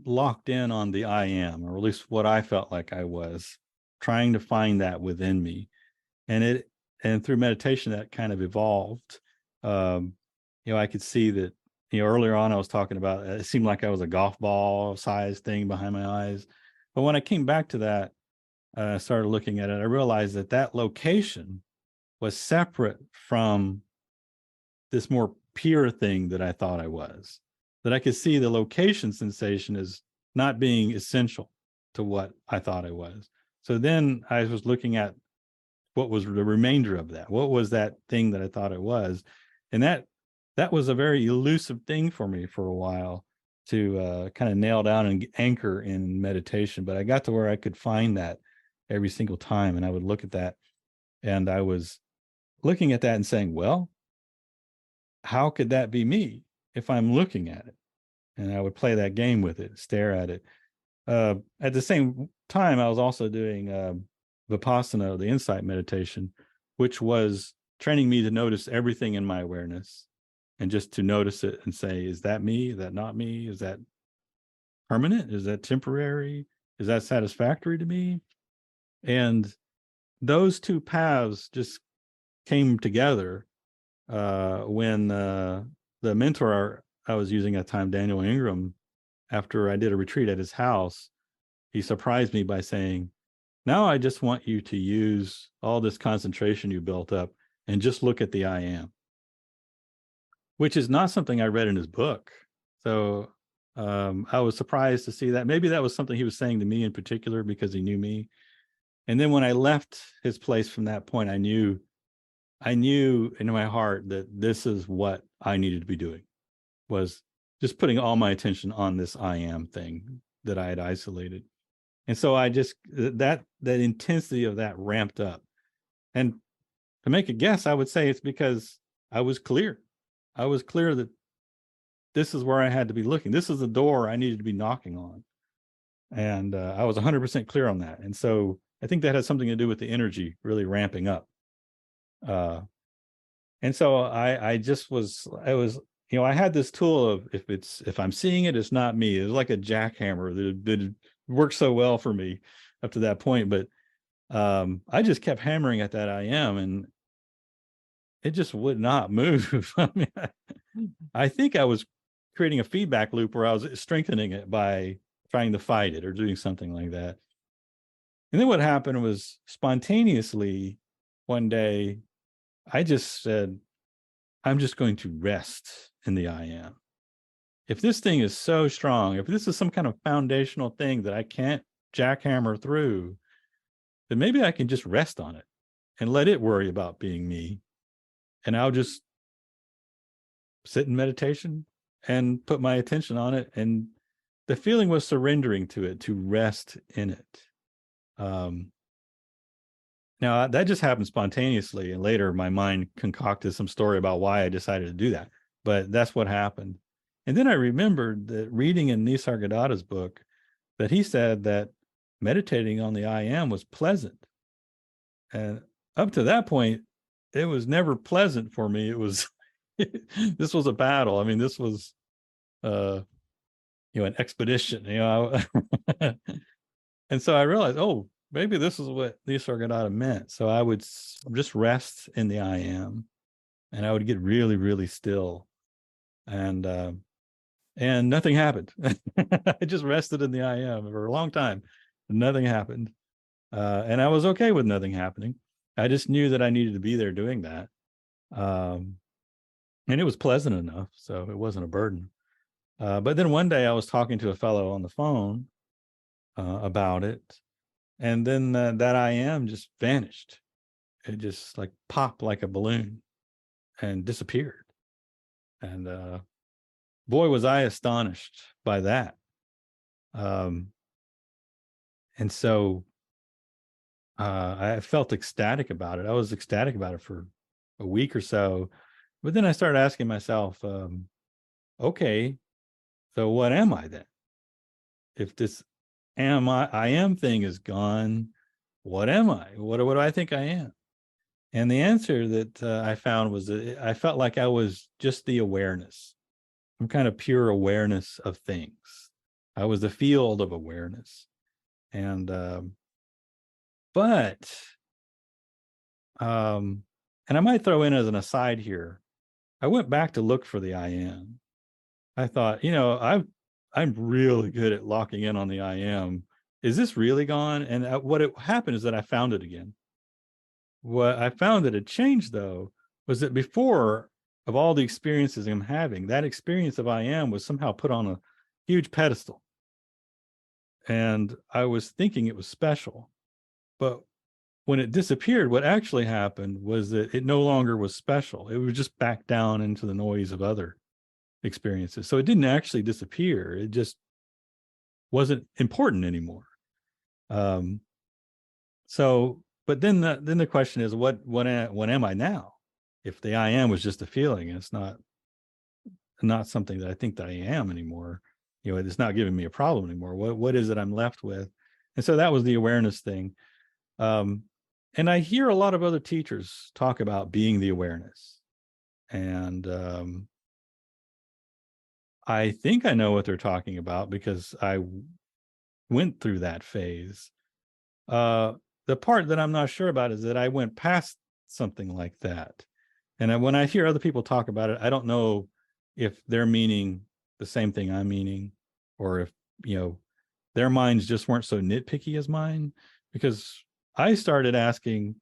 locked in on the I am, or at least what I felt like I was, trying to find that within me. And through meditation, that kind of evolved. I could see that, earlier on I was talking about, it seemed like I was a golf ball size thing behind my eyes. But when I came back to that, I started looking at it, I realized that location was separate from this more pure thing that I thought I was. That I could see the location sensation as not being essential to what I thought I was. So then I was looking at what was the remainder of that. What was that thing that I thought it was? And that was a very elusive thing for me for a while to kind of nail down and anchor in meditation. But I got to where I could find that every single time. And I would look at that, and I was looking at that and saying, well, how could that be me if I'm looking at it? And I would play that game with it, stare at it. At the same time, I was also doing Vipassana, the insight meditation, which was training me to notice everything in my awareness, and just to notice it and say, is that me? Is that not me? Is that permanent? Is that temporary? Is that satisfactory to me? And those two paths just came together when the mentor I was using at the time, Daniel Ingram, after I did a retreat at his house, he surprised me by saying, now I just want you to use all this concentration you built up and just look at the I am, which is not something I read in his book. So I was surprised to see that. Maybe that was something he was saying to me in particular because he knew me. And then when I left his place from that point, I knew in my heart that this is what I needed to be doing, was just putting all my attention on this I am thing that I had isolated. And so I just, that intensity of that ramped up. And to make a guess, I would say it's because I was clear. I was clear that this is where I had to be looking. This is the door I needed to be knocking on. And I was 100% clear on that. And so I think that has something to do with the energy really ramping up. And so I had this tool of, if I'm seeing it, it's not me. It's like a jackhammer that worked so well for me up to that point. But I just kept hammering at that I am, and it just would not move. I mean, I think I was creating a feedback loop where I was strengthening it by trying to fight it or doing something like that. And then what happened was spontaneously one day, I just said, I'm just going to rest in the I am. If this thing is so strong, if this is some kind of foundational thing that I can't jackhammer through, then maybe I can just rest on it and let it worry about being me. And I'll just sit in meditation and put my attention on it. And the feeling was surrendering to it, to rest in it. Now, that just happened spontaneously. And later, my mind concocted some story about why I decided to do that. But that's what happened. And then I remembered that reading in Nisargadatta's book that he said that meditating on the I am was pleasant. And up to that point, it was never pleasant for me. It was, this was a battle. I mean, this was, an expedition, And so I realized, oh, maybe this is what Nisargadatta meant. So I would just rest in the I am, and I would get really, really still, and nothing happened. I just rested in the I am for a long time. Nothing happened, and I was okay with nothing happening. I just knew that I needed to be there doing that, and it was pleasant enough, so it wasn't a burden. But then one day I was talking to a fellow on the phone about it. And then that I am just vanished. It just like popped like a balloon and disappeared. And boy, was I astonished by that. And so I felt ecstatic about it. I was ecstatic about it for a week or so. But then I started asking myself, okay, so what am I then? If this I am thing is gone, what am I? What do I think I am? And the answer that I found was that I felt like I was just the awareness, some kind of pure awareness of things. I was the field of awareness. And, but, and I might throw in as an aside here, I went back to look for the I am. I thought, I'm really good at locking in on the I am. Is this really gone? And what happened is that I found it again. What I found that had changed, though, was that before, of all the experiences I'm having, that experience of I am was somehow put on a huge pedestal. And I was thinking it was special. But when it disappeared, what actually happened was that it no longer was special. It was just back down into the noise of other experiences. So it didn't actually disappear. It just wasn't important anymore. But then the question is, what am I now? If the I am was just a feeling, and it's not something that I think that I am anymore, it's not giving me a problem anymore. What is it I'm left with? And so that was the awareness thing. And I hear a lot of other teachers talk about being the awareness. And I think I know what they're talking about because I went through that phase. The part that I'm not sure about is that I went past something like that. And when I hear other people talk about it, I don't know if they're meaning the same thing I'm meaning, or if, their minds just weren't so nitpicky as mine, because I started asking,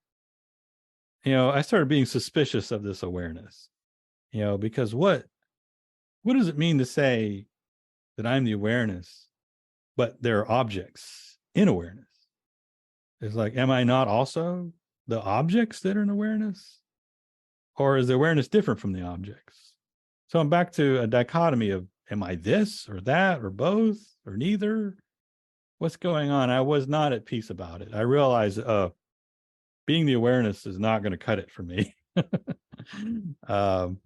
I started being suspicious of this awareness, because what does it mean to say that I'm the awareness, but there are objects in awareness? It's like, am I not also the objects that are in awareness? Or is the awareness different from the objects? So I'm back to a dichotomy of, am I this or that or both or neither? What's going on? I was not at peace about it. I realized being the awareness is not going to cut it for me. But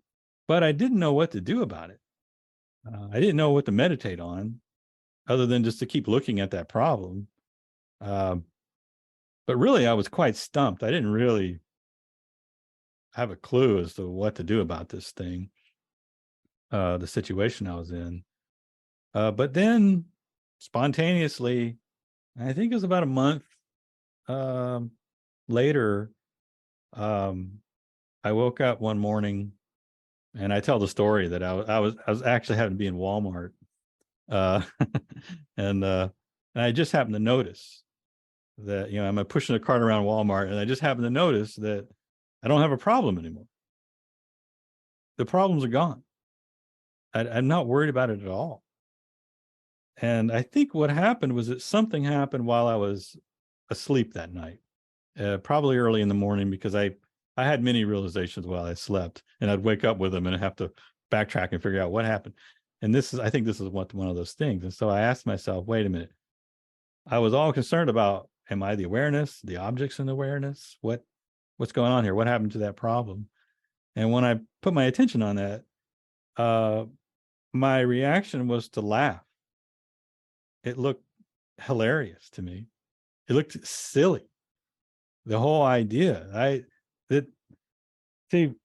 I didn't know what to do about it. I didn't know what to meditate on other than just to keep looking at that problem. But really, I was quite stumped. I didn't really have a clue as to what to do about this thing, the situation I was in. But then spontaneously, I think it was about a month later, I woke up one morning, and I tell the story that I was actually having to be in Walmart, uh, and I just happened to notice that, I'm pushing a cart around Walmart, and I just happened to notice that I don't have a problem anymore. The problems are gone. I'm not worried about it at all. And I think what happened was that something happened while I was asleep that night, probably early in the morning, because I had many realizations while I slept, and I'd wake up with them and I'd have to backtrack and figure out what happened. And I think this is one of those things. And so I asked myself, wait a minute. I was all concerned about, am I the awareness, the objects in the awareness? What's going on here? What happened to that problem? And when I put my attention on that, my reaction was to laugh. It looked hilarious to me. It looked silly. The whole idea.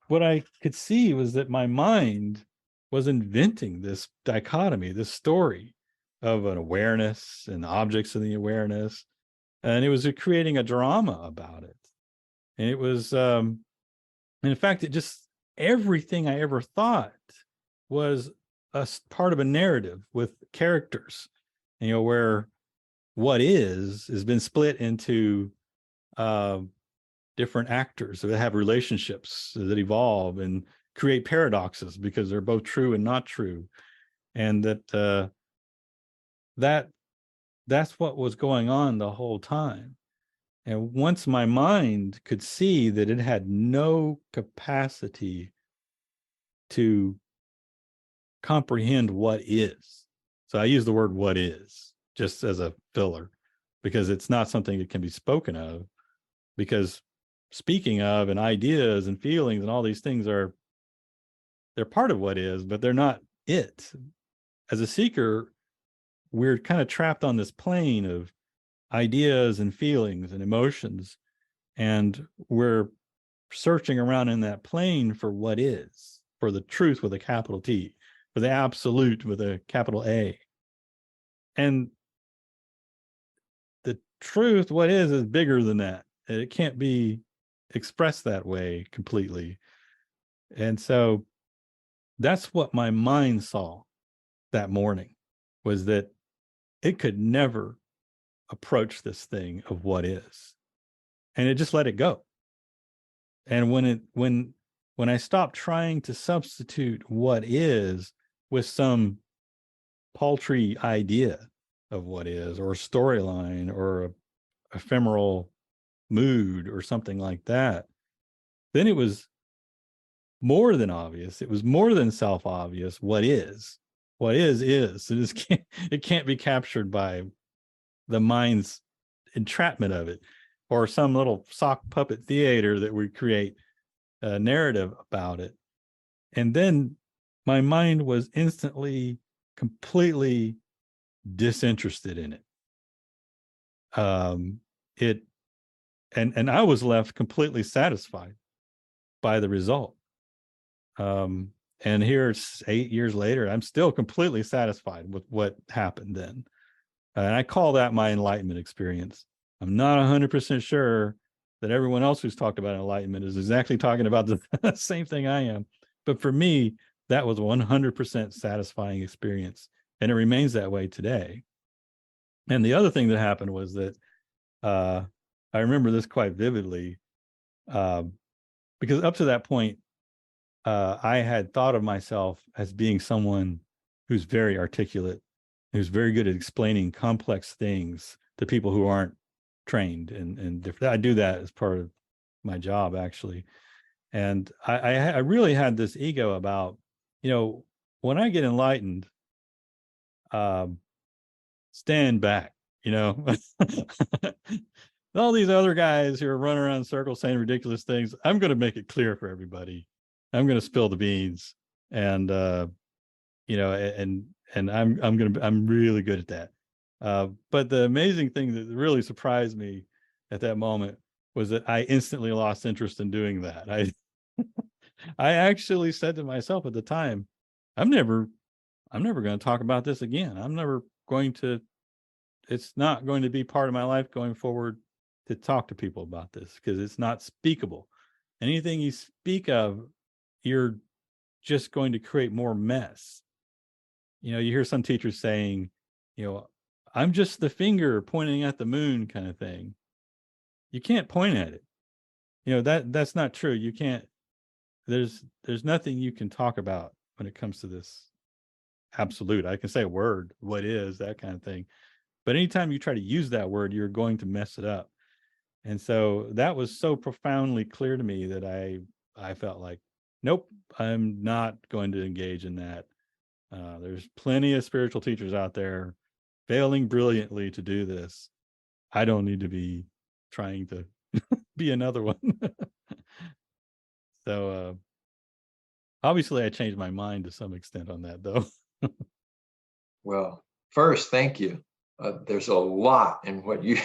What I could see was that my mind was inventing this dichotomy, this story of an awareness and objects in the awareness. And it was creating a drama about it. And it was, and in fact, everything I ever thought was a part of a narrative with characters, where what has been split into different actors that have relationships that evolve and create paradoxes because they're both true and not true. And that's what was going on the whole time. And once my mind could see that it had no capacity to comprehend what is. So I use the word what is just as a filler, because it's not something that can be spoken of, because speaking of and ideas and feelings and all these things they're part of what is, but they're not it. As a seeker, we're kind of trapped on this plane of ideas and feelings and emotions, and we're searching around in that plane for what is, for the truth with a capital T, for the absolute with a capital A. And the truth, what is bigger than that. It can't be expressed that way completely. And so that's what my mind saw that morning, was that it could never approach this thing of what is. And it just let it go. And when I stopped trying to substitute what is with some paltry idea of what is, or storyline, or a ephemeral mood or something like that, then it was more than obvious. It was more than self-obvious. What is it can't be captured by the mind's entrapment of it, or some little sock puppet theater that we create a narrative about it. And then my mind was instantly completely disinterested in it. It and I was left completely satisfied by the result. And here it's 8 years later, I'm still completely satisfied with what happened then. And I call that my enlightenment experience. I'm not 100% sure that everyone else who's talked about enlightenment is exactly talking about the same thing I am. But for me, that was 100% satisfying experience. And it remains that way today. And the other thing that happened was that I remember this quite vividly, because up to that point, I had thought of myself as being someone who's very articulate, who's very good at explaining complex things to people who aren't trained and different. I do that as part of my job, actually. And I really had this ego about, when I get enlightened, stand back, all these other guys who are running around in circles saying ridiculous things. I'm going to make it clear for everybody. I'm going to spill the beans, and I'm really good at that. But the amazing thing that really surprised me at that moment was that I instantly lost interest in doing that. I actually said to myself at the time, I'm never going to talk about this again. It's not going to be part of my life going forward to talk to people about this, because it's not speakable. Anything you speak of, you're just going to create more mess. You hear some teachers saying, I'm just the finger pointing at the moon kind of thing. You can't point at it. That's not true. You can't. There's nothing you can talk about when it comes to this absolute. I can say a word, what is, that kind of thing. But anytime you try to use that word, you're going to mess it up. And so that was so profoundly clear to me that I felt like, nope, I'm not going to engage in that. There's plenty of spiritual teachers out there failing brilliantly to do this. I don't need to be trying to be another one. So obviously I changed my mind to some extent on that, though. Well, first, thank you. There's a lot in what you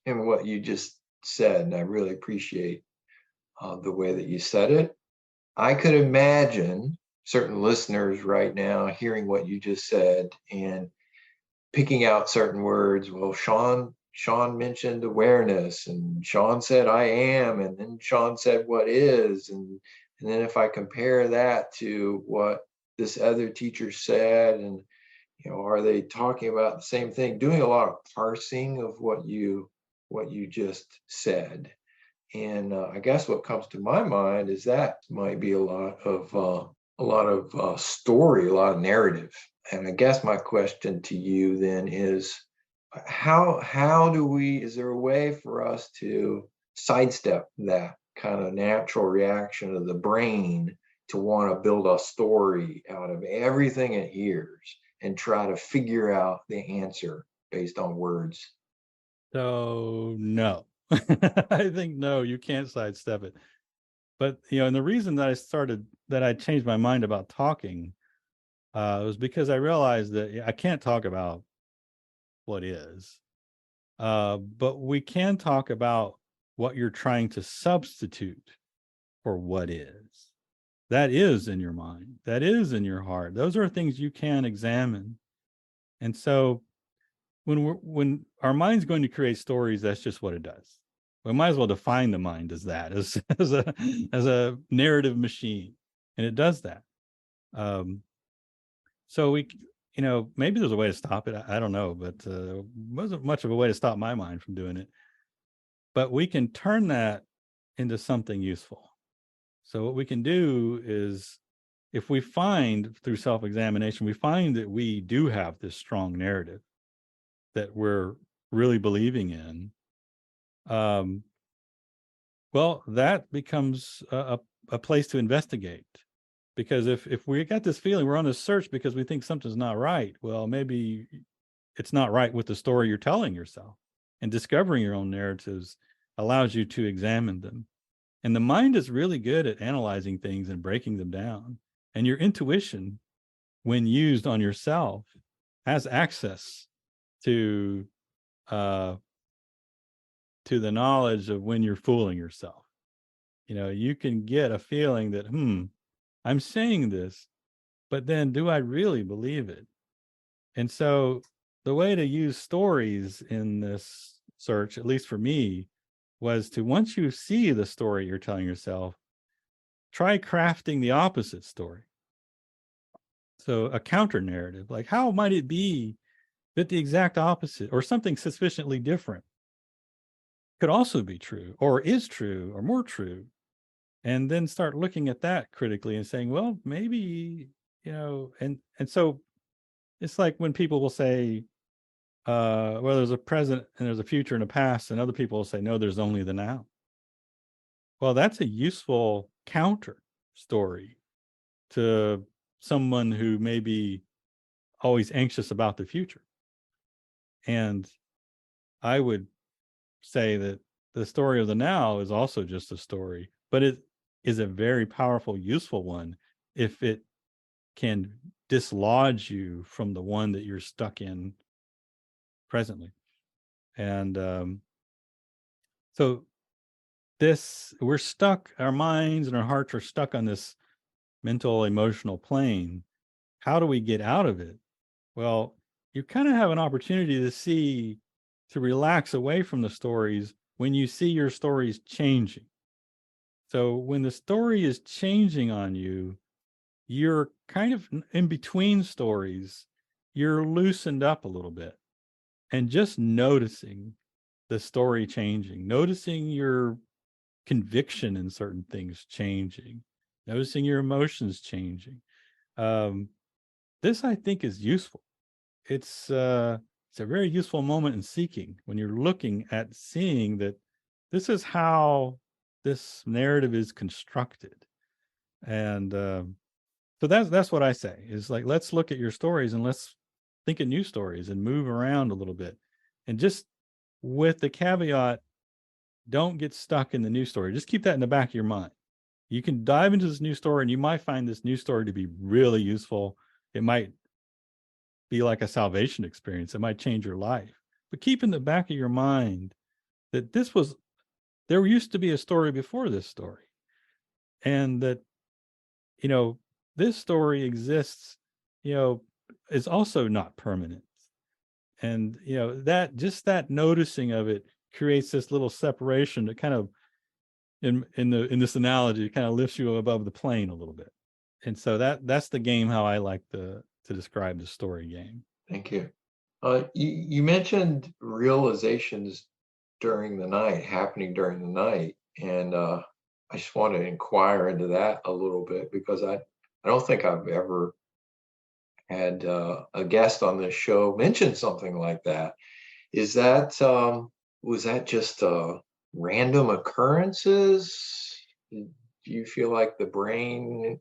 in what you just said, and I really appreciate the way that you said it. I could imagine certain listeners right now hearing what you just said and picking out certain words. Well, Shawn mentioned awareness, and Shawn said I am, and then Shawn said what is, and then if I compare that to what this other teacher said, and are they talking about the same thing? Doing a lot of parsing of what you just said. And I guess what comes to my mind is that might be a lot of story, a lot of narrative. And I guess my question to you then is, how do we? Is there a way for us to sidestep that kind of natural reaction of the brain to want to build a story out of everything it hears and try to figure out the answer based on words? So no, I think no, you can't sidestep it. But and the reason that I changed my mind about talking was because I realized that I can't talk about what is, but we can talk about what you're trying to substitute for what is. That is in your mind. That is in your heart. Those are things you can examine. And so when our mind's going to create stories, that's just what it does. We might as well define the mind as that, as a narrative machine, and it does that. So maybe there's a way to stop it. I don't know, but wasn't much of a way to stop my mind from doing it. But we can turn that into something useful. So what we can do is, if we find through self-examination, we find that we do have this strong narrative that we're really believing in, well, that becomes a place to investigate. Because if we got this feeling, we're on this search because we think something's not right, well, maybe it's not right with the story you're telling yourself. And discovering your own narratives allows you to examine them. And the mind is really good at analyzing things and breaking them down. And your intuition, when used on yourself, has access to the knowledge of when you're fooling yourself. You can get a feeling that, I'm saying this, but then do I really believe it? And so the way to use stories in this search, at least for me, was to, once you see the story you're telling yourself, try crafting the opposite story. So a counter narrative, like how might it be that the exact opposite or something sufficiently different could also be true or is true or more true? And then start looking at that critically and saying, well, maybe, and so it's like when people will say, well, there's a present and there's a future and a past, and other people will say, no, there's only the now. Well, that's a useful counter story to someone who may be always anxious about the future. And I would say that the story of the now is also just a story, but it is a very powerful, useful one if it can dislodge you from the one that you're stuck in presently. And so we're stuck, our minds and our hearts are stuck on this mental, emotional plane. How do we get out of it? Well, you kind of have an opportunity to relax away from the stories when you see your stories changing. So when the story is changing on you, you're kind of in between stories you're loosened up a little bit, and just noticing the story changing, noticing your conviction in certain things changing, noticing your emotions changing. This, I think, is useful. It's a very useful moment in seeking when you're looking at seeing that this is how this narrative is constructed. And so that's what I say is like, let's look at your stories and let's think of new stories and move around a little bit. And just with the caveat, don't get stuck in the new story. Just keep that in the back of your mind. You can dive into this new story and you might find this new story to be really useful. It might be like a salvation experience. It might change your life. But keep in the back of your mind that there used to be a story before this story. And that, this story exists, is also not permanent. And, that noticing of it creates this little separation that kind of, in this analogy, it kind of lifts you above the plane a little bit. And so that's the game how I like to describe the story game. Thank you. You mentioned realizations happening during the night, and I just want to inquire into that a little bit because I don't think I've ever had a guest on this show mention something like that. Is that was that just random occurrences? Do you feel like the brain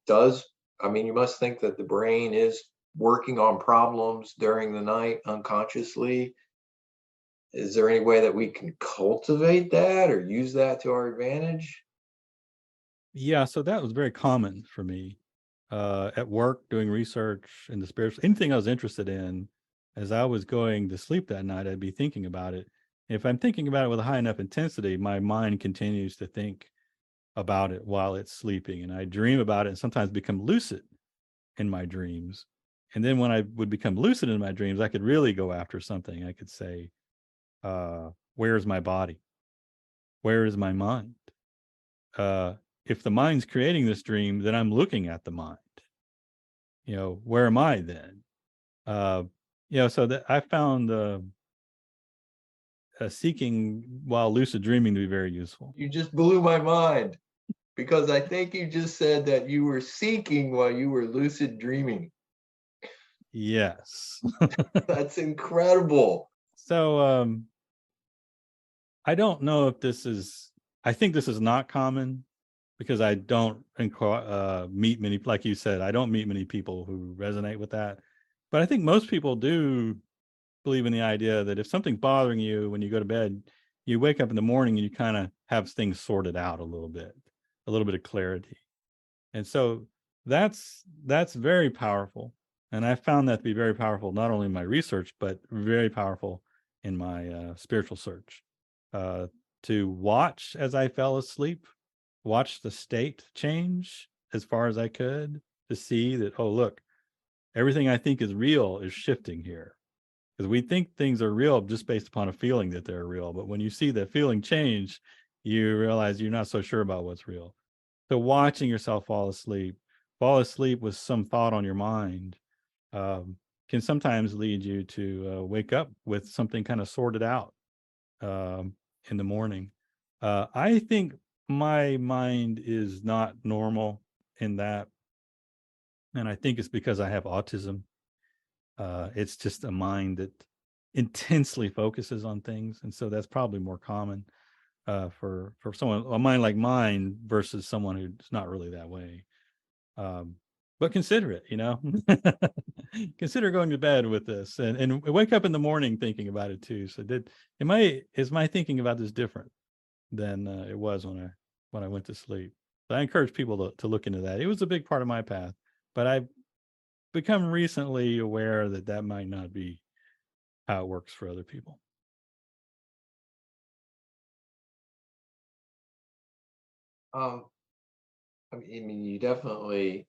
does? I mean, you must think that the brain is working on problems during the night unconsciously. Is there any way that we can cultivate that or use that to our advantage? Yeah, so that was very common for me at work, doing research in the spiritual, anything I was interested in. As I was going to sleep that night, I'd be thinking about it. If I'm thinking about it with a high enough intensity, my mind continues to think about it while it's sleeping, and I dream about it and sometimes become lucid in my dreams. And then when I would become lucid in my dreams, I could really go after something. I could say, where's my body? Where is my mind? If the mind's creating this dream, then I'm looking at the mind. Where am I then? So that I found seeking while lucid dreaming to be very useful. You just blew my mind because I think you just said that you were seeking while you were lucid dreaming. Yes. That's incredible. So I don't know if I think this is not common because I don't meet many, like you said, I don't meet many people who resonate with that. But I think most people do believe in the idea that if something's bothering you when you go to bed, you wake up in the morning and you kind of have things sorted out a little bit of clarity. And so that's very powerful. And I found that to be very powerful, not only in my research, but very powerful in my spiritual search. To watch as I fell asleep, watch the state change as far as I could, to see that, oh, look, everything I think is real is shifting here. Because we think things are real just based upon a feeling that they're real. But when you see that feeling change, you realize you're not so sure about what's real. So watching yourself fall asleep with some thought on your mind, can sometimes lead you to wake up with something kind of sorted out in the morning. I think my mind is not normal in that. And I think it's because I have autism. It's just a mind that intensely focuses on things. And so that's probably more common for someone, a mind like mine versus someone who's not really that way. But consider it, consider going to bed with this and wake up in the morning thinking about it too. So is my thinking about this different than it was when I went to sleep? So I encourage people to look into that. It was a big part of my path, but I've become recently aware that might not be how it works for other people. I mean, you definitely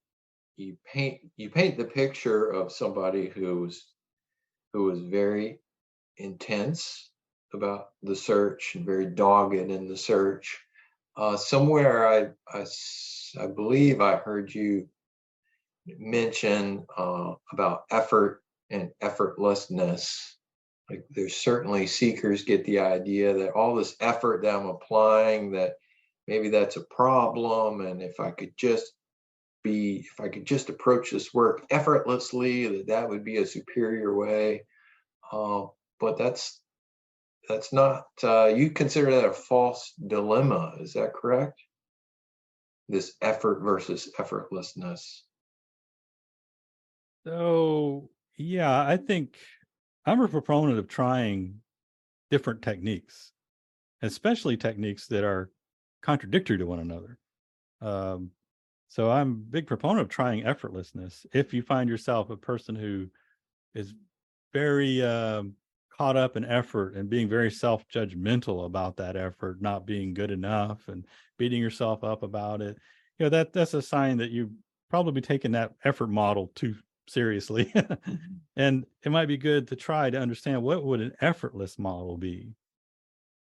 you paint the picture of somebody who was very intense about the search and very dogged in the search. Somewhere I believe I heard you mention about effort and effortlessness. Like there's certainly seekers get the idea that all this effort that I'm applying, that maybe that's a problem. And if I could just approach this work effortlessly, that would be a superior way. But that's not, you consider that a false dilemma. Is that correct? This effort versus effortlessness. So, yeah, I think I'm a proponent of trying different techniques, especially techniques that are contradictory to one another. So I'm a big proponent of trying effortlessness. If you find yourself a person who is very caught up in effort and being very self-judgmental about that effort not being good enough and beating yourself up about it, that's a sign that you probably be taking that effort model too seriously. And it might be good to try to understand what would an effortless model be.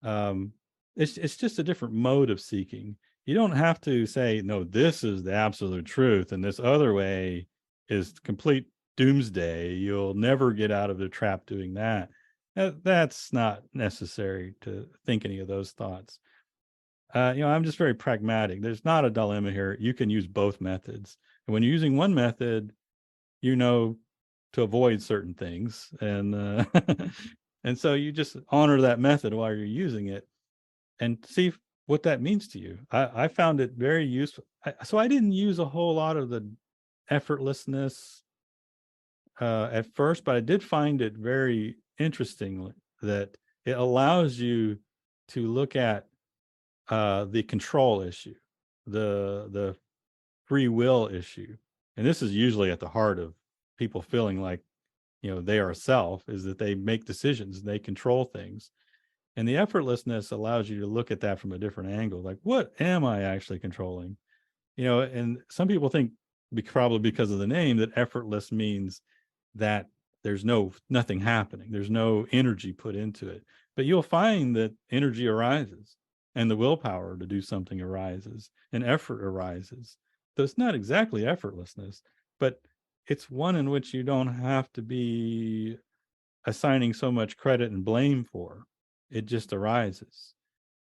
It's just a different mode of seeking. You don't have to say, no, this is the absolute truth and this other way is complete doomsday. You'll never get out of the trap doing that. That's not necessary to think any of those thoughts. I'm just very pragmatic. There's not a dilemma here. You can use both methods. And when you're using one method, to avoid certain things. And and so you just honor that method while you're using it and see what that means to you. I found it very useful. So I didn't use a whole lot of the effortlessness at first, but I did find it very interesting that it allows you to look at the control issue, the free will issue. And this is usually at the heart of people feeling like, they are self, is that they make decisions and they control things. And the effortlessness allows you to look at that from a different angle. Like, what am I actually controlling? And some people think, probably because of the name, that effortless means that there's nothing happening. There's no energy put into it. But you'll find that energy arises and the willpower to do something arises and effort arises. So it's not exactly effortlessness, but it's one in which you don't have to be assigning so much credit and blame for. It just arises.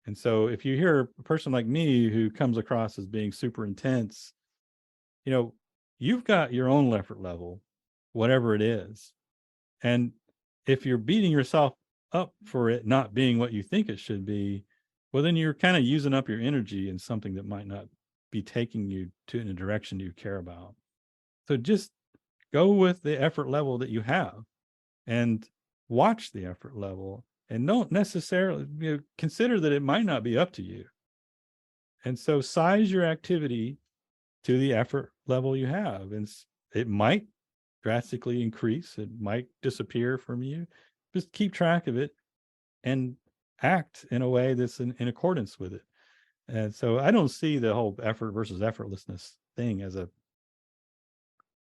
And so if you hear a person like me who comes across as being super intense, you've got your own effort level, whatever it is. And if you're beating yourself up for it not being what you think it should be, well, then you're kind of using up your energy in something that might not be taking you in a direction you care about. So just go with the effort level that you have and watch the effort level, and don't necessarily consider that it might not be up to you. And so size your activity to the effort level you have, and it might drastically increase, it might disappear from you. Just keep track of it and act in a way that's in accordance with it. And so I don't see the whole effort versus effortlessness thing as a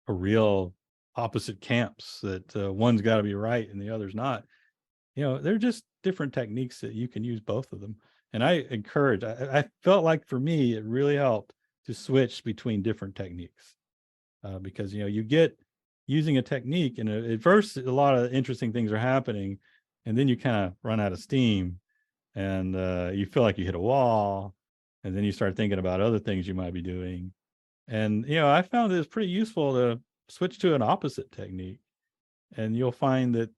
real opposite camps, that one's got to be right and the other's not. They're just different techniques that you can use both of them. And I encourage, I felt like for me, it really helped to switch between different techniques because, you get using a technique and at first, a lot of interesting things are happening. And then you kind of run out of steam and you feel like you hit a wall. And then you start thinking about other things you might be doing. And, I found it was pretty useful to switch to an opposite technique. And you'll find that,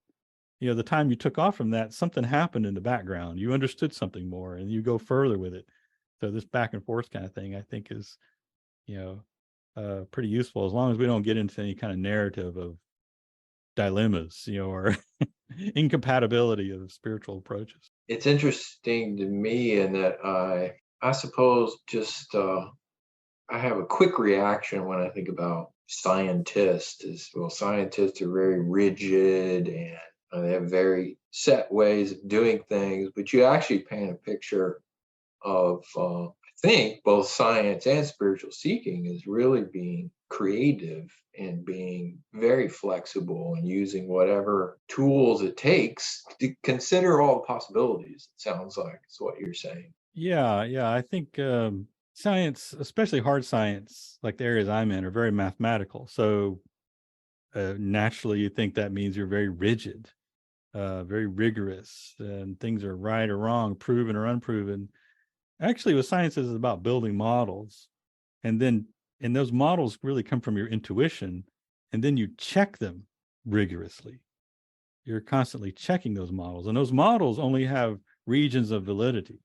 the time you took off from that, something happened in the background. You understood something more and you go further with it. So this back and forth kind of thing, I think is, pretty useful, as long as we don't get into any kind of narrative of dilemmas, or incompatibility of spiritual approaches. It's interesting to me in that I suppose just I have a quick reaction when I think about scientists. Scientists are very rigid and they have very set ways of doing things, but you actually paint a picture of, I think, both science and spiritual seeking is really being creative and being very flexible and using whatever tools it takes to consider all the possibilities. It sounds like it's what you're saying. Yeah. I think science, especially hard science, like the areas I'm in, are very mathematical. So naturally you think that means you're very rigid, very rigorous, and things are right or wrong, proven or unproven. Actually, what science is about building models, and those models really come from your intuition, and then you check them rigorously. You're constantly checking those models, and those models only have regions of validity.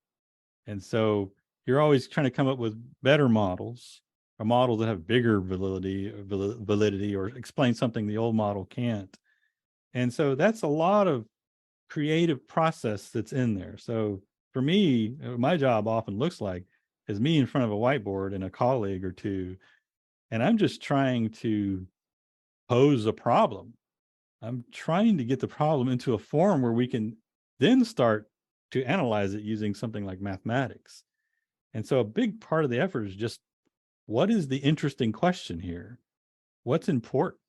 And so you're always trying to come up with better models, or models that have bigger validity, or explain something the old model can't. And so that's a lot of creative process that's in there. So for me, my job often looks like is me in front of a whiteboard and a colleague or two, and I'm just trying to pose a problem. I'm trying to get the problem into a form where we can then start to analyze it using something like mathematics. And so a big part of the effort is just, what is the interesting question here? What's important?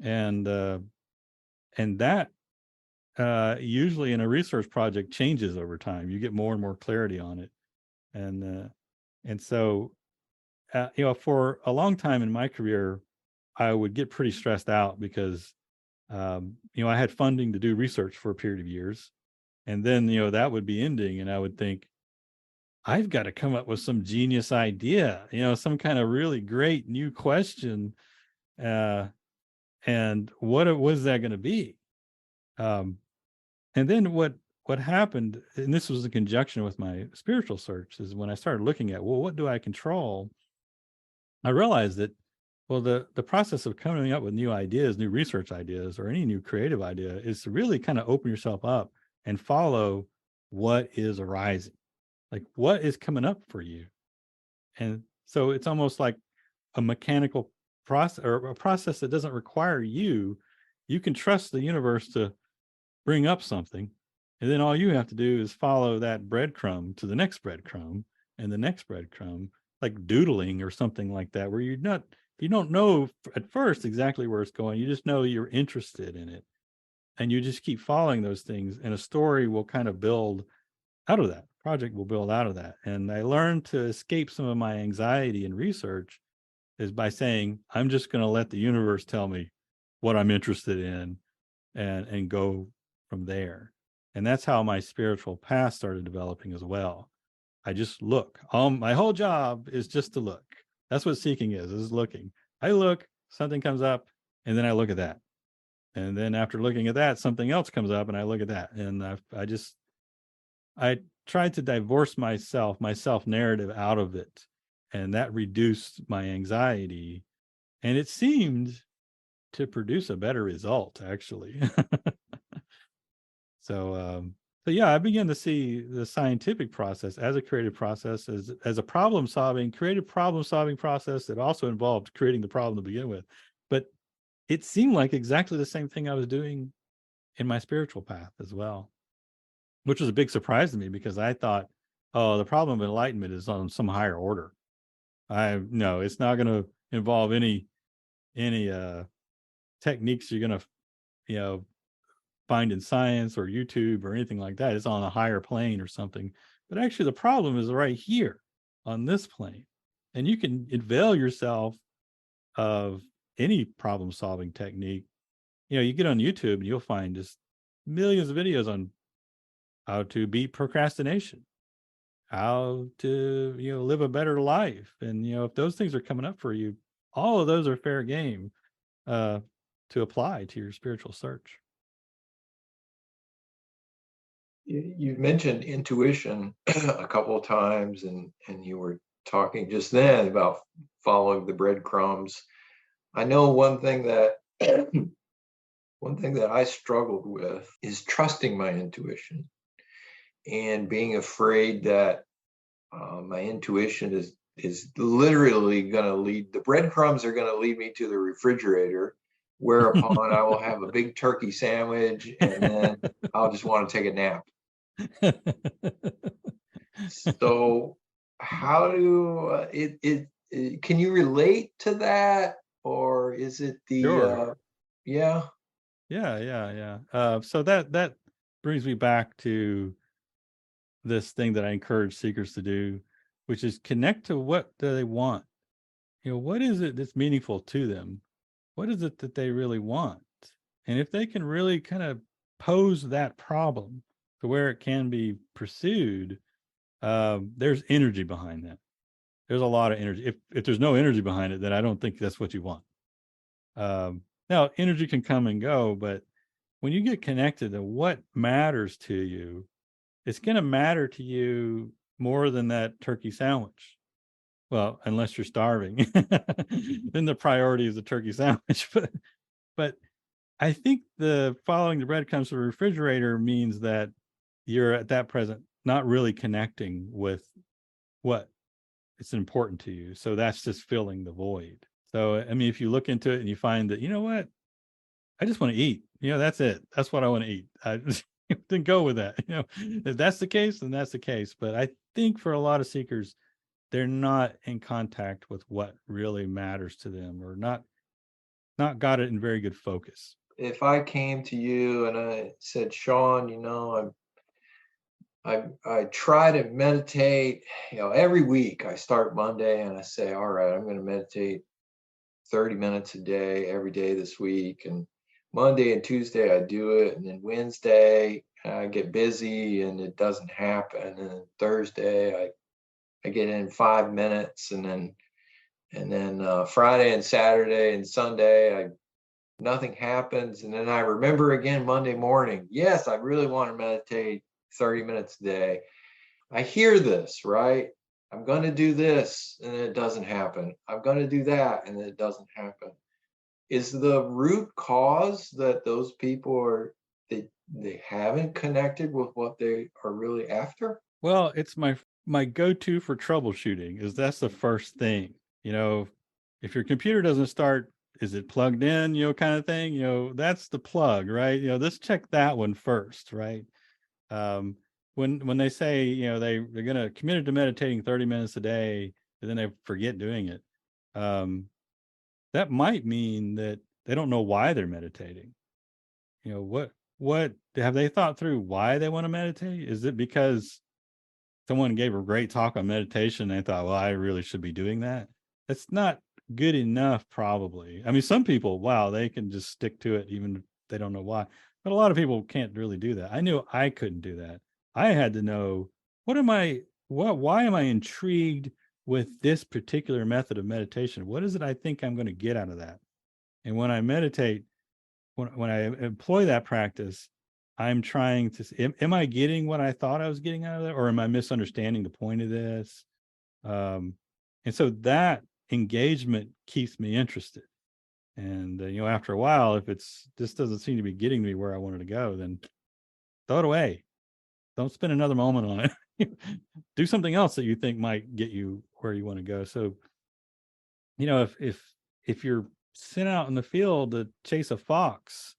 And that usually in a research project changes over time. You get more and more clarity on it. And so, for a long time in my career, I would get pretty stressed out because, I had funding to do research for a period of years. And then, that would be ending. And I would think, I've got to come up with some genius idea, some kind of really great new question. And what was that going to be? And then what happened, and this was in conjunction with my spiritual search, is when I started looking at, well, what do I control? I realized that, well, the process of coming up with new ideas, new research ideas, or any new creative idea is to really kind of open yourself up and follow what is arising, like what is coming up for you. And so it's almost like a mechanical process, or a process that doesn't require you. You can trust the universe to bring up something, and then all you have to do is follow that breadcrumb to the next breadcrumb and the next breadcrumb, like doodling or something like that, where you don't know at first exactly where it's going. You just know you're interested in it, and you just keep following those things, and a story will kind of build out of that. Project will build out of that. And I learned to escape some of my anxiety in research is by saying, I'm just going to let the universe tell me what I'm interested in, and go from there. And that's how my spiritual path started developing as well. I just look. My whole job is just to look. That's what seeking is looking. I look, something comes up, and then I look at that. And then after looking at that, something else comes up, and I look at that. And I tried to divorce my self narrative out of it. And that reduced my anxiety. And it seemed to produce a better result, actually. So yeah, I began to see the scientific process as a creative process, as a creative problem solving process that also involved creating the problem to begin with. But it seemed like exactly the same thing I was doing in my spiritual path as well, which was a big surprise to me, because I thought, oh, the problem of enlightenment is on some higher order. No, it's not going to involve any techniques you're going to, find in science or YouTube or anything like that. It's on a higher plane or something. But actually, the problem is right here on this plane. And you can avail yourself of any problem solving technique. You get on YouTube and you'll find just millions of videos on how to beat procrastination, how to, live a better life. And, if those things are coming up for you, all of those are fair game to apply to your spiritual search. You mentioned intuition a couple of times, and you were talking just then about following the breadcrumbs. I know one thing that I struggled with is trusting my intuition, and being afraid that my intuition is literally going to lead, the breadcrumbs are going to lead me to the refrigerator, whereupon I will have a big turkey sandwich, and then I'll just want to take a nap. So how do can you relate to that, or is it the Sure. yeah? So that brings me back to this thing that I encourage seekers to do, which is connect to what do they want. What is it that's meaningful to them? what is it that they really want? And if they can really kind of pose that problem to where it can be pursued, there's energy behind that. There's a lot of energy. If there's no energy behind it, then I don't think that's what you want. Now, energy can come and go, but when you get connected to what matters to you, it's going to matter to you more than that turkey sandwich. Well, unless you're starving, then the priority is the turkey sandwich. But I think the following the breadcrumbs to the refrigerator means that you're at that present not really connecting with what it's important to you. So that's just filling the void. So, I mean, if you look into it and you find that, you know what, I just want to eat, that's it. That's what I want to eat. I then go with that. If that's the case, then that's the case. But I think for a lot of seekers, they're not in contact with what really matters to them, or not got it in very good focus. If I came to you and I said, Shawn, I try to meditate, every week. I start Monday and I say, all right, I'm going to meditate 30 minutes a day, every day this week. And Monday and Tuesday I do it. And then Wednesday I get busy and it doesn't happen. And then Thursday I get in 5 minutes. And then Friday and Saturday and Sunday, nothing happens. And then I remember again Monday morning, yes, I really want to meditate 30 minutes a day. I hear this, right? I'm going to do this and it doesn't happen. I'm going to do that and it doesn't happen. Is the root cause that those people they haven't connected with what they are really after? Well, it's my go-to for troubleshooting is that's the first thing. If your computer doesn't start, is it plugged in, kind of thing, that's the plug, right? Let's check that one first, right? When they say, they're going to committed to meditating 30 minutes a day, and then they forget doing it, that might mean that they don't know why they're meditating. What have they thought through why they want to meditate? Is it because someone gave a great talk on meditation and they thought, well, I really should be doing that? That's not good enough, probably. I mean, some people, wow, they can just stick to it even if they don't know why. But a lot of people can't really do that. I knew I couldn't do that. I had to know, why am I intrigued with this particular method of meditation? What is it I think I'm going to get out of that? And when I meditate, when I employ that practice, I'm trying to, am I getting what I thought I was getting out of it? Or am I misunderstanding the point of this? And so that engagement keeps me interested. And, after a while, if this doesn't seem to be getting me where I wanted to go, then throw it away. Don't spend another moment on it. Do something else that you think might get you where you want to go. So, if you're sent out in the field to chase a fox,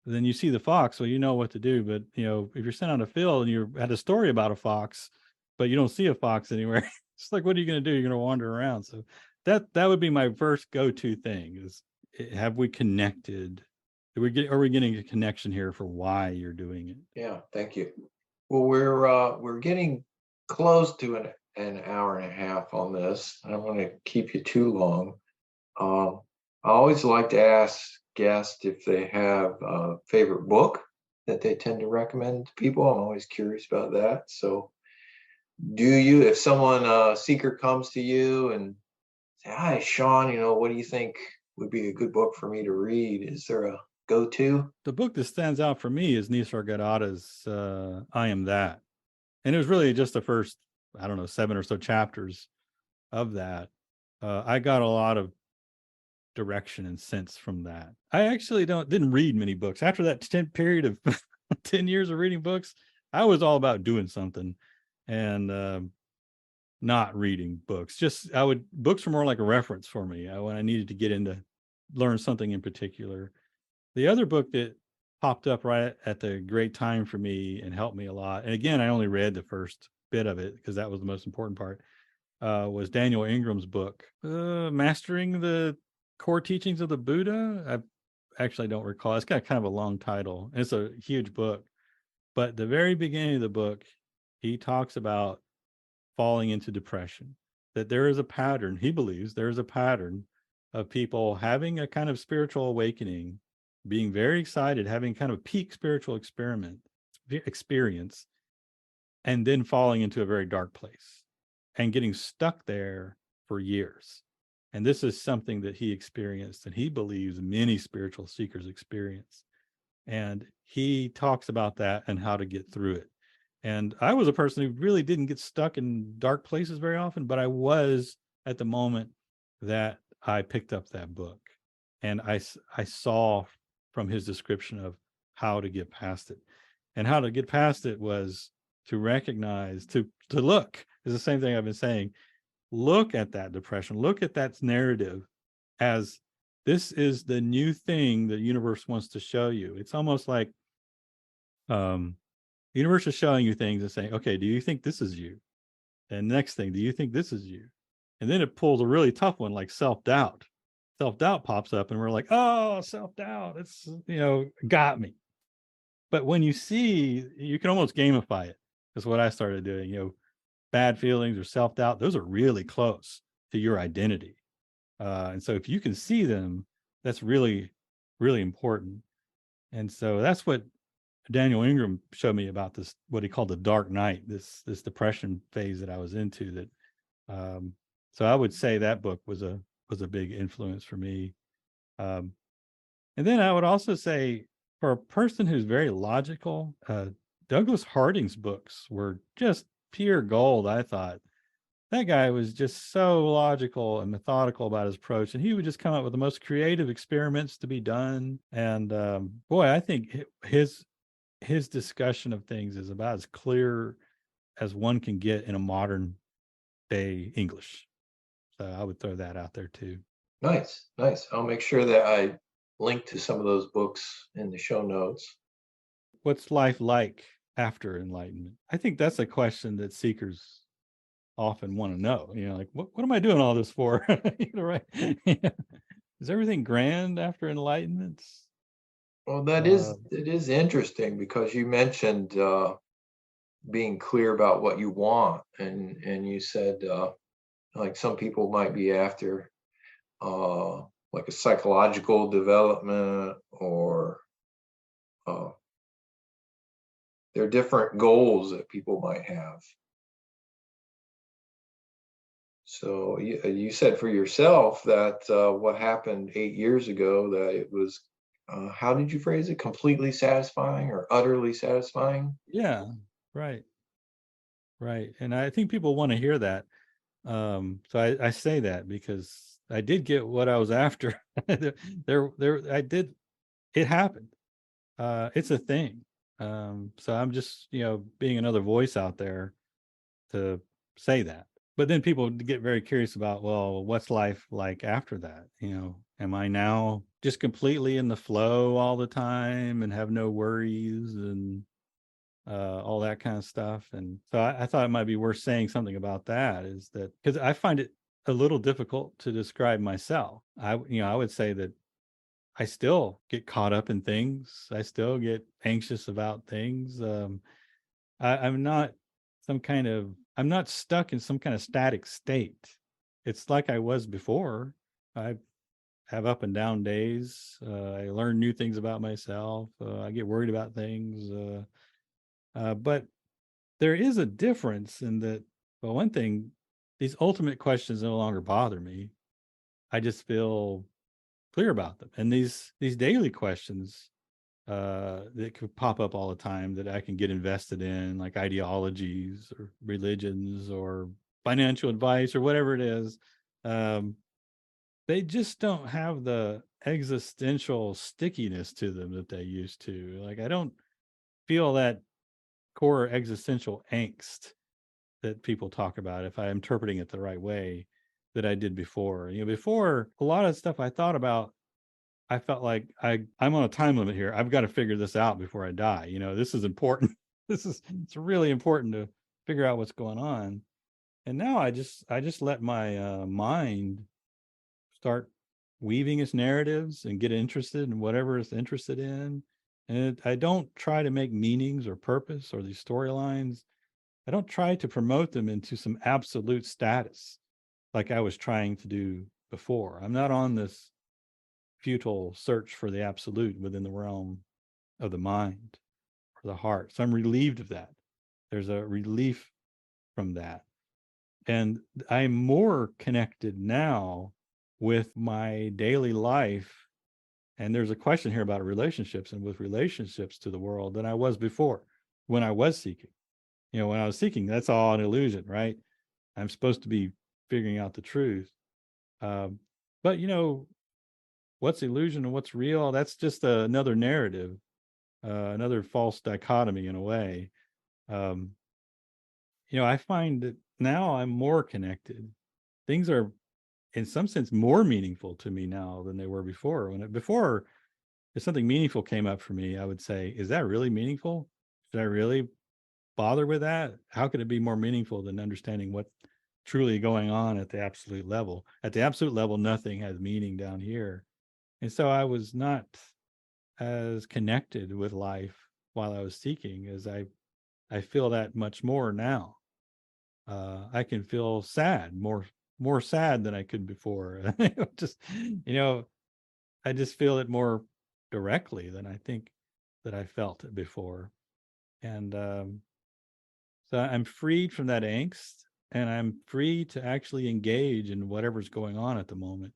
then you see the fox, well, you know what to do. But, if you're sent out a field and you had a story about a fox, but you don't see a fox anywhere, it's like, what are you going to do? You're going to wander around. So that would be my first go-to thing is, have we connected? Are we getting a connection here for why you're doing it? Yeah, thank you. Well, we're getting close to an hour and a half on this. I don't want to keep you too long. I always like to ask guests if they have a favorite book that they tend to recommend to people. I'm always curious about that. So if someone, a seeker, comes to you and say, hi, Shawn, what do you think would be a good book for me to read? Is there a go-to? The book that stands out for me is Nisargadatta's I Am That. And it was really just the first, 7 or so chapters of that. I got a lot of direction and sense from that. I actually didn't read many books. After that period of 10 years of reading books, I was all about doing something and not reading books. Books were more like a reference for me when I needed to get into learn something in particular. The other book that popped up right at the great time for me and helped me a lot, and again, I only read the first bit of it because that was the most important part, was Daniel Ingram's book, Mastering the Core Teachings of the Buddha. I actually don't recall. It's got kind of a long title. It's a huge book. But the very beginning of the book, he talks about falling into depression, that there is a pattern. He believes there is a pattern of people having a kind of spiritual awakening, being very excited, having kind of a peak spiritual experience, and then falling into a very dark place and getting stuck there for years. And this is something that he experienced, and he believes many spiritual seekers experience. And he talks about that and how to get through it. And I was a person who really didn't get stuck in dark places very often, but I was at the moment that I picked up that book. And I saw from his description of how to get past it. And how to get past it was to recognize, to look, is the same thing I've been saying. Look at that depression, look at that narrative as this is the new thing the universe wants to show you. It's almost like the universe is showing you things and saying, okay, do you think this is you? And next thing, do you think this is you? And then it pulls a really tough one like self-doubt. Self-doubt pops up and we're like, oh, self-doubt, it's, got me. But when you see, you can almost gamify it. That's what I started doing. Bad feelings or self-doubt, those are really close to your identity. And so if you can see them, that's really, really important. And so that's what Daniel Ingram showed me about this, what he called the dark night, this depression phase that I was into. That so I would say that book was a big influence for me. And then I would also say, for a person who's very logical, Douglas Harding's books were just pure gold. I thought that guy was just so logical and methodical about his approach, and he would just come up with the most creative experiments to be done. And boy, I think his discussion of things is about as clear as one can get in a modern day English. So I would throw that out there too. Nice. I'll make sure that I link to some of those books in the show notes. What's life like after enlightenment? I think that's a question that seekers often want to know. Like, what am I doing all this for? Right? Is everything grand after enlightenment? Well, it is interesting because you mentioned being clear about what you want, and you said like some people might be after like a psychological development, or there are different goals that people might have. So you said for yourself that what happened 8 years ago, that it was, how did you phrase it? Completely satisfying or utterly satisfying? Yeah, right. And I think people want to hear that. So I say that because I did get what I was after. I did. It happened. It's a thing. So I'm just, being another voice out there to say that. But then people get very curious about, well, what's life like after that? Am I now just completely in the flow all the time and have no worries and all that kind of stuff? And so I thought it might be worth saying something about that, is that because I find it a little difficult to describe myself. I would say that I still get caught up in things. I still get anxious about things. I'm not I'm not stuck in some kind of static state. It's like I was before. I have up and down days. I learn new things about myself. I get worried about things. But there is a difference in that. Well, one thing, these ultimate questions no longer bother me. I just feel clear about them. And these daily questions that could pop up all the time that I can get invested in, like ideologies or religions or financial advice or whatever it is, they just don't have the existential stickiness to them that they used to. Like, I don't feel that core existential angst that people talk about, if I'm interpreting it the right way, that I did before. Before, a lot of stuff I thought about, I felt like I'm on a time limit here. I've got to figure this out before I die. This is important. It's really important to figure out what's going on. And now I just let my mind start weaving its narratives and get interested in whatever it's interested in. And I don't try to make meanings or purpose or these storylines. I don't try to promote them into some absolute status like I was trying to do before. I'm not on this futile search for the absolute within the realm of the mind or the heart. So I'm relieved of that. There's a relief from that. And I'm more connected now with my daily life. And there's a question here about relationships and with relationships to the world than I was before when I was seeking. When I was seeking, that's all an illusion, right? I'm supposed to be figuring out the truth. But what's illusion and what's real? That's just another narrative, another false dichotomy in a way. I find that now I'm more connected. Things are, in some sense, more meaningful to me now than they were before. Before, if something meaningful came up for me, I would say, "Is that really meaningful? Should I really bother with that? How could it be more meaningful than understanding what's truly going on at the absolute level? At the absolute level, nothing has meaning down here." And so I was not as connected with life while I was seeking as I feel that much more now. I can feel sad, more sad than I could before. just I just feel it more directly than I think that I felt it before. And so I'm freed from that angst, and I'm free to actually engage in whatever's going on at the moment,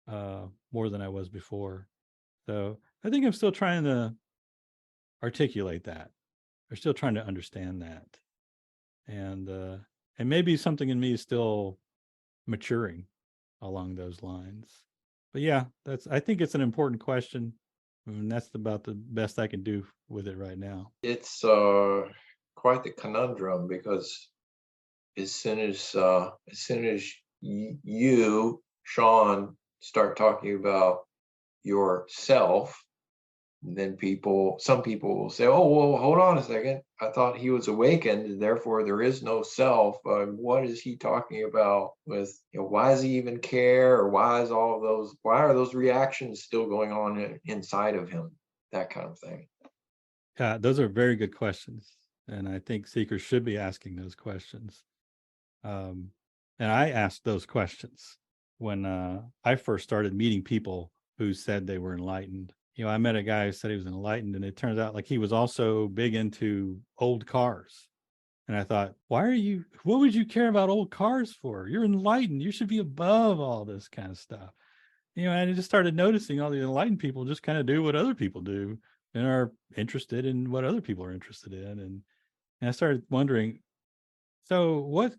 more than I was before. So I think I'm still trying to articulate that. I'm still trying to understand that. And maybe something in me is still maturing along those lines. But yeah, I think it's an important question. And that's about the best I can do with it right now. It's quite the conundrum, because as soon as you, Shawn, start talking about yourself, then some people will say, "Oh, well, hold on a second. I thought he was awakened, and therefore there is no self. What is he talking about? With why does he even care, or why are those reactions still going on inside of him? That kind of thing." Those are very good questions, and I think seekers should be asking those questions. And I asked those questions when I first started meeting people who said they were enlightened. I met a guy who said he was enlightened, and it turns out like he was also big into old cars. And I thought, what would you care about old cars for? You're enlightened. You should be above all this kind of stuff. And I just started noticing all the enlightened people just kind of do what other people do and are interested in what other people are interested in. And I started wondering, so what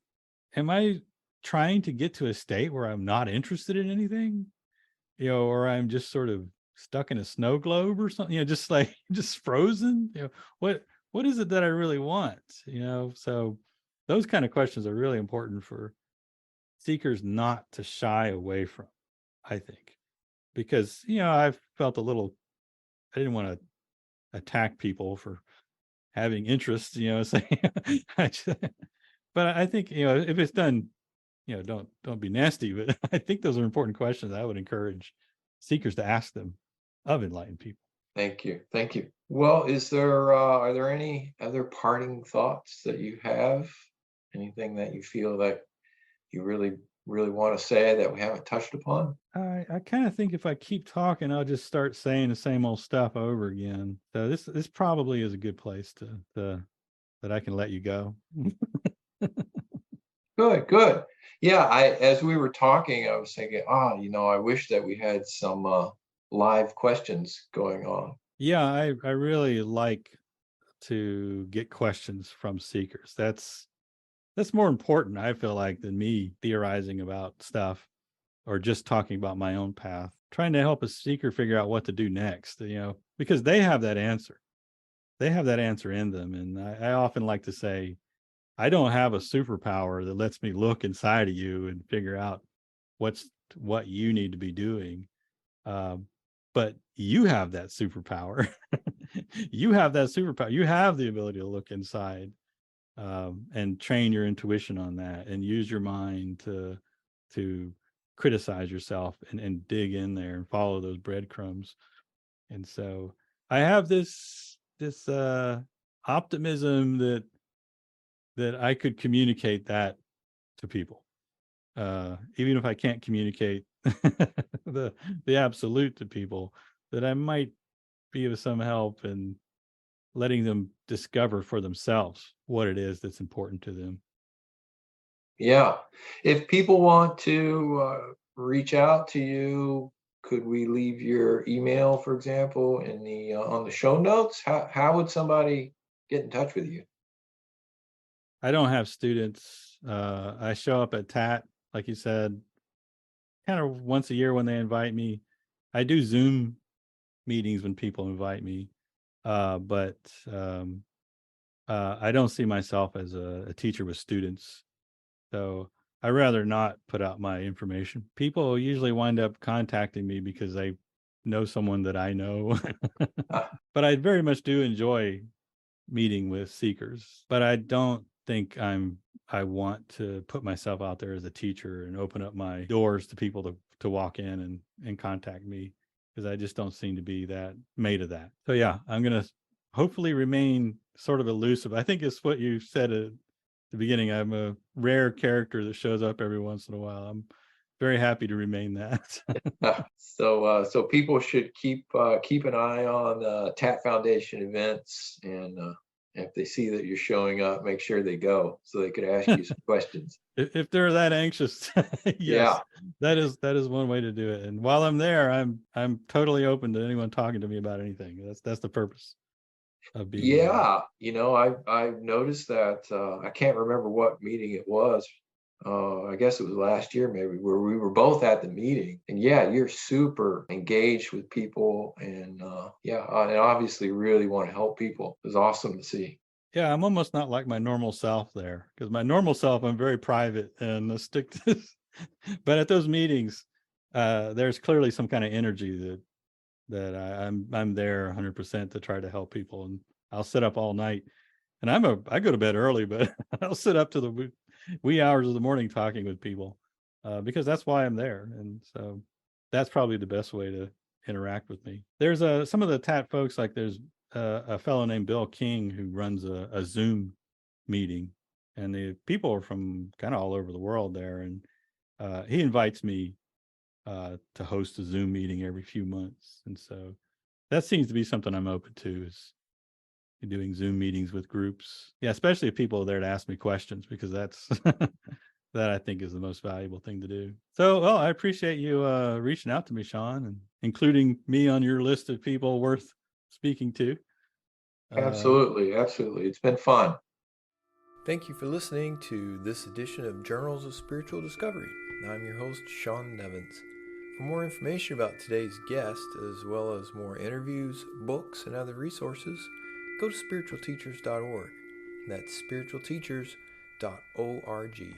am I trying to get to a state where I'm not interested in anything? Or I'm just sort of stuck in a snow globe or something, just like just frozen. What is it that I really want? So those kind of questions are really important for seekers not to shy away from, I think, because I've felt I didn't want to attack people for having interests, saying but I think if it's done, don't be nasty, but I think those are important questions I would encourage seekers to ask them of enlightened people. Thank you. Well, are there any other parting thoughts that you have? Anything that you feel that you really, really want to say that we haven't touched upon? I kind of think if I keep talking, I'll just start saying the same old stuff over again. So this probably is a good place to that I can let you go. Good. Yeah, as we were talking, I was thinking, I wish that we had some live questions going on. Yeah, I really like to get questions from seekers. That's more important, I feel like, than me theorizing about stuff or just talking about my own path. Trying to help a seeker figure out what to do next, because they have that answer. They have that answer in them. And I often like to say, I don't have a superpower that lets me look inside of you and figure out what you need to be doing. But you have that superpower. You have that superpower. You have the ability to look inside, and train your intuition on that, and use your mind to criticize yourself and dig in there and follow those breadcrumbs. And so I have this optimism that I could communicate that to people, even if I can't communicate the absolute to people, that I might be of some help in letting them discover for themselves what it is that's important to them. Yeah. If people want to reach out to you, could we leave your email, for example, in the on the show notes? How would somebody get in touch with you? I don't have students. I show up at TAT, like you said, kind of once a year when they invite me. I do Zoom meetings when people invite me, but I don't see myself as a teacher with students. So I rather not put out my information. People usually wind up contacting me because they know someone that I know. Ah, But I very much do enjoy meeting with seekers, but I don't think I want to put myself out there as a teacher and open up my doors to people to walk in and contact me, because I just don't seem to be that made of that. So yeah, I'm going to hopefully remain sort of elusive. I think it's what you said at the beginning. I'm a rare character that shows up every once in a while. I'm very happy to remain that. so people should keep an eye on TAT Foundation events, and if they see that you're showing up, make sure they go so they could ask you some questions. If they're that anxious, Yeah. yes, that is one way to do it. And while I'm there, I'm totally open to anyone talking to me about anything. That's the purpose of being there. Yeah, I've noticed that. I can't remember what meeting it was. I guess it was last year, maybe, where we were both at the meeting. And yeah, you're super engaged with people, and yeah, and obviously really want to help people. It was awesome to see. Yeah, I'm almost not like my normal self there, because my normal self, I'm very private and I stick to this. But at those meetings, there's clearly some kind of energy that I'm there 100% to try to help people, and I'll sit up all night. And I go to bed early, but I'll sit up to the wee hours of the morning talking with people, because that's why I'm there. And so that's probably the best way to interact with me. There's some of the TAT folks, like there's a fellow named Bill King who runs a Zoom meeting, and the people are from kind of all over the world there. And he invites me to host a Zoom meeting every few months. And so that seems to be something I'm open to, is doing Zoom meetings with groups. Yeah, especially if people are there to ask me questions, because that's that I think is the most valuable thing to do. So, well, I appreciate you reaching out to me, Shawn, and including me on your list of people worth speaking to. Absolutely, absolutely. It's been fun. Thank you for listening to this edition of Journals of Spiritual Discovery. I'm your host, Shawn Nevins. For more information about today's guest, as well as more interviews, books, and other resources, go to spiritualteachers.org. That's spiritualteachers.org.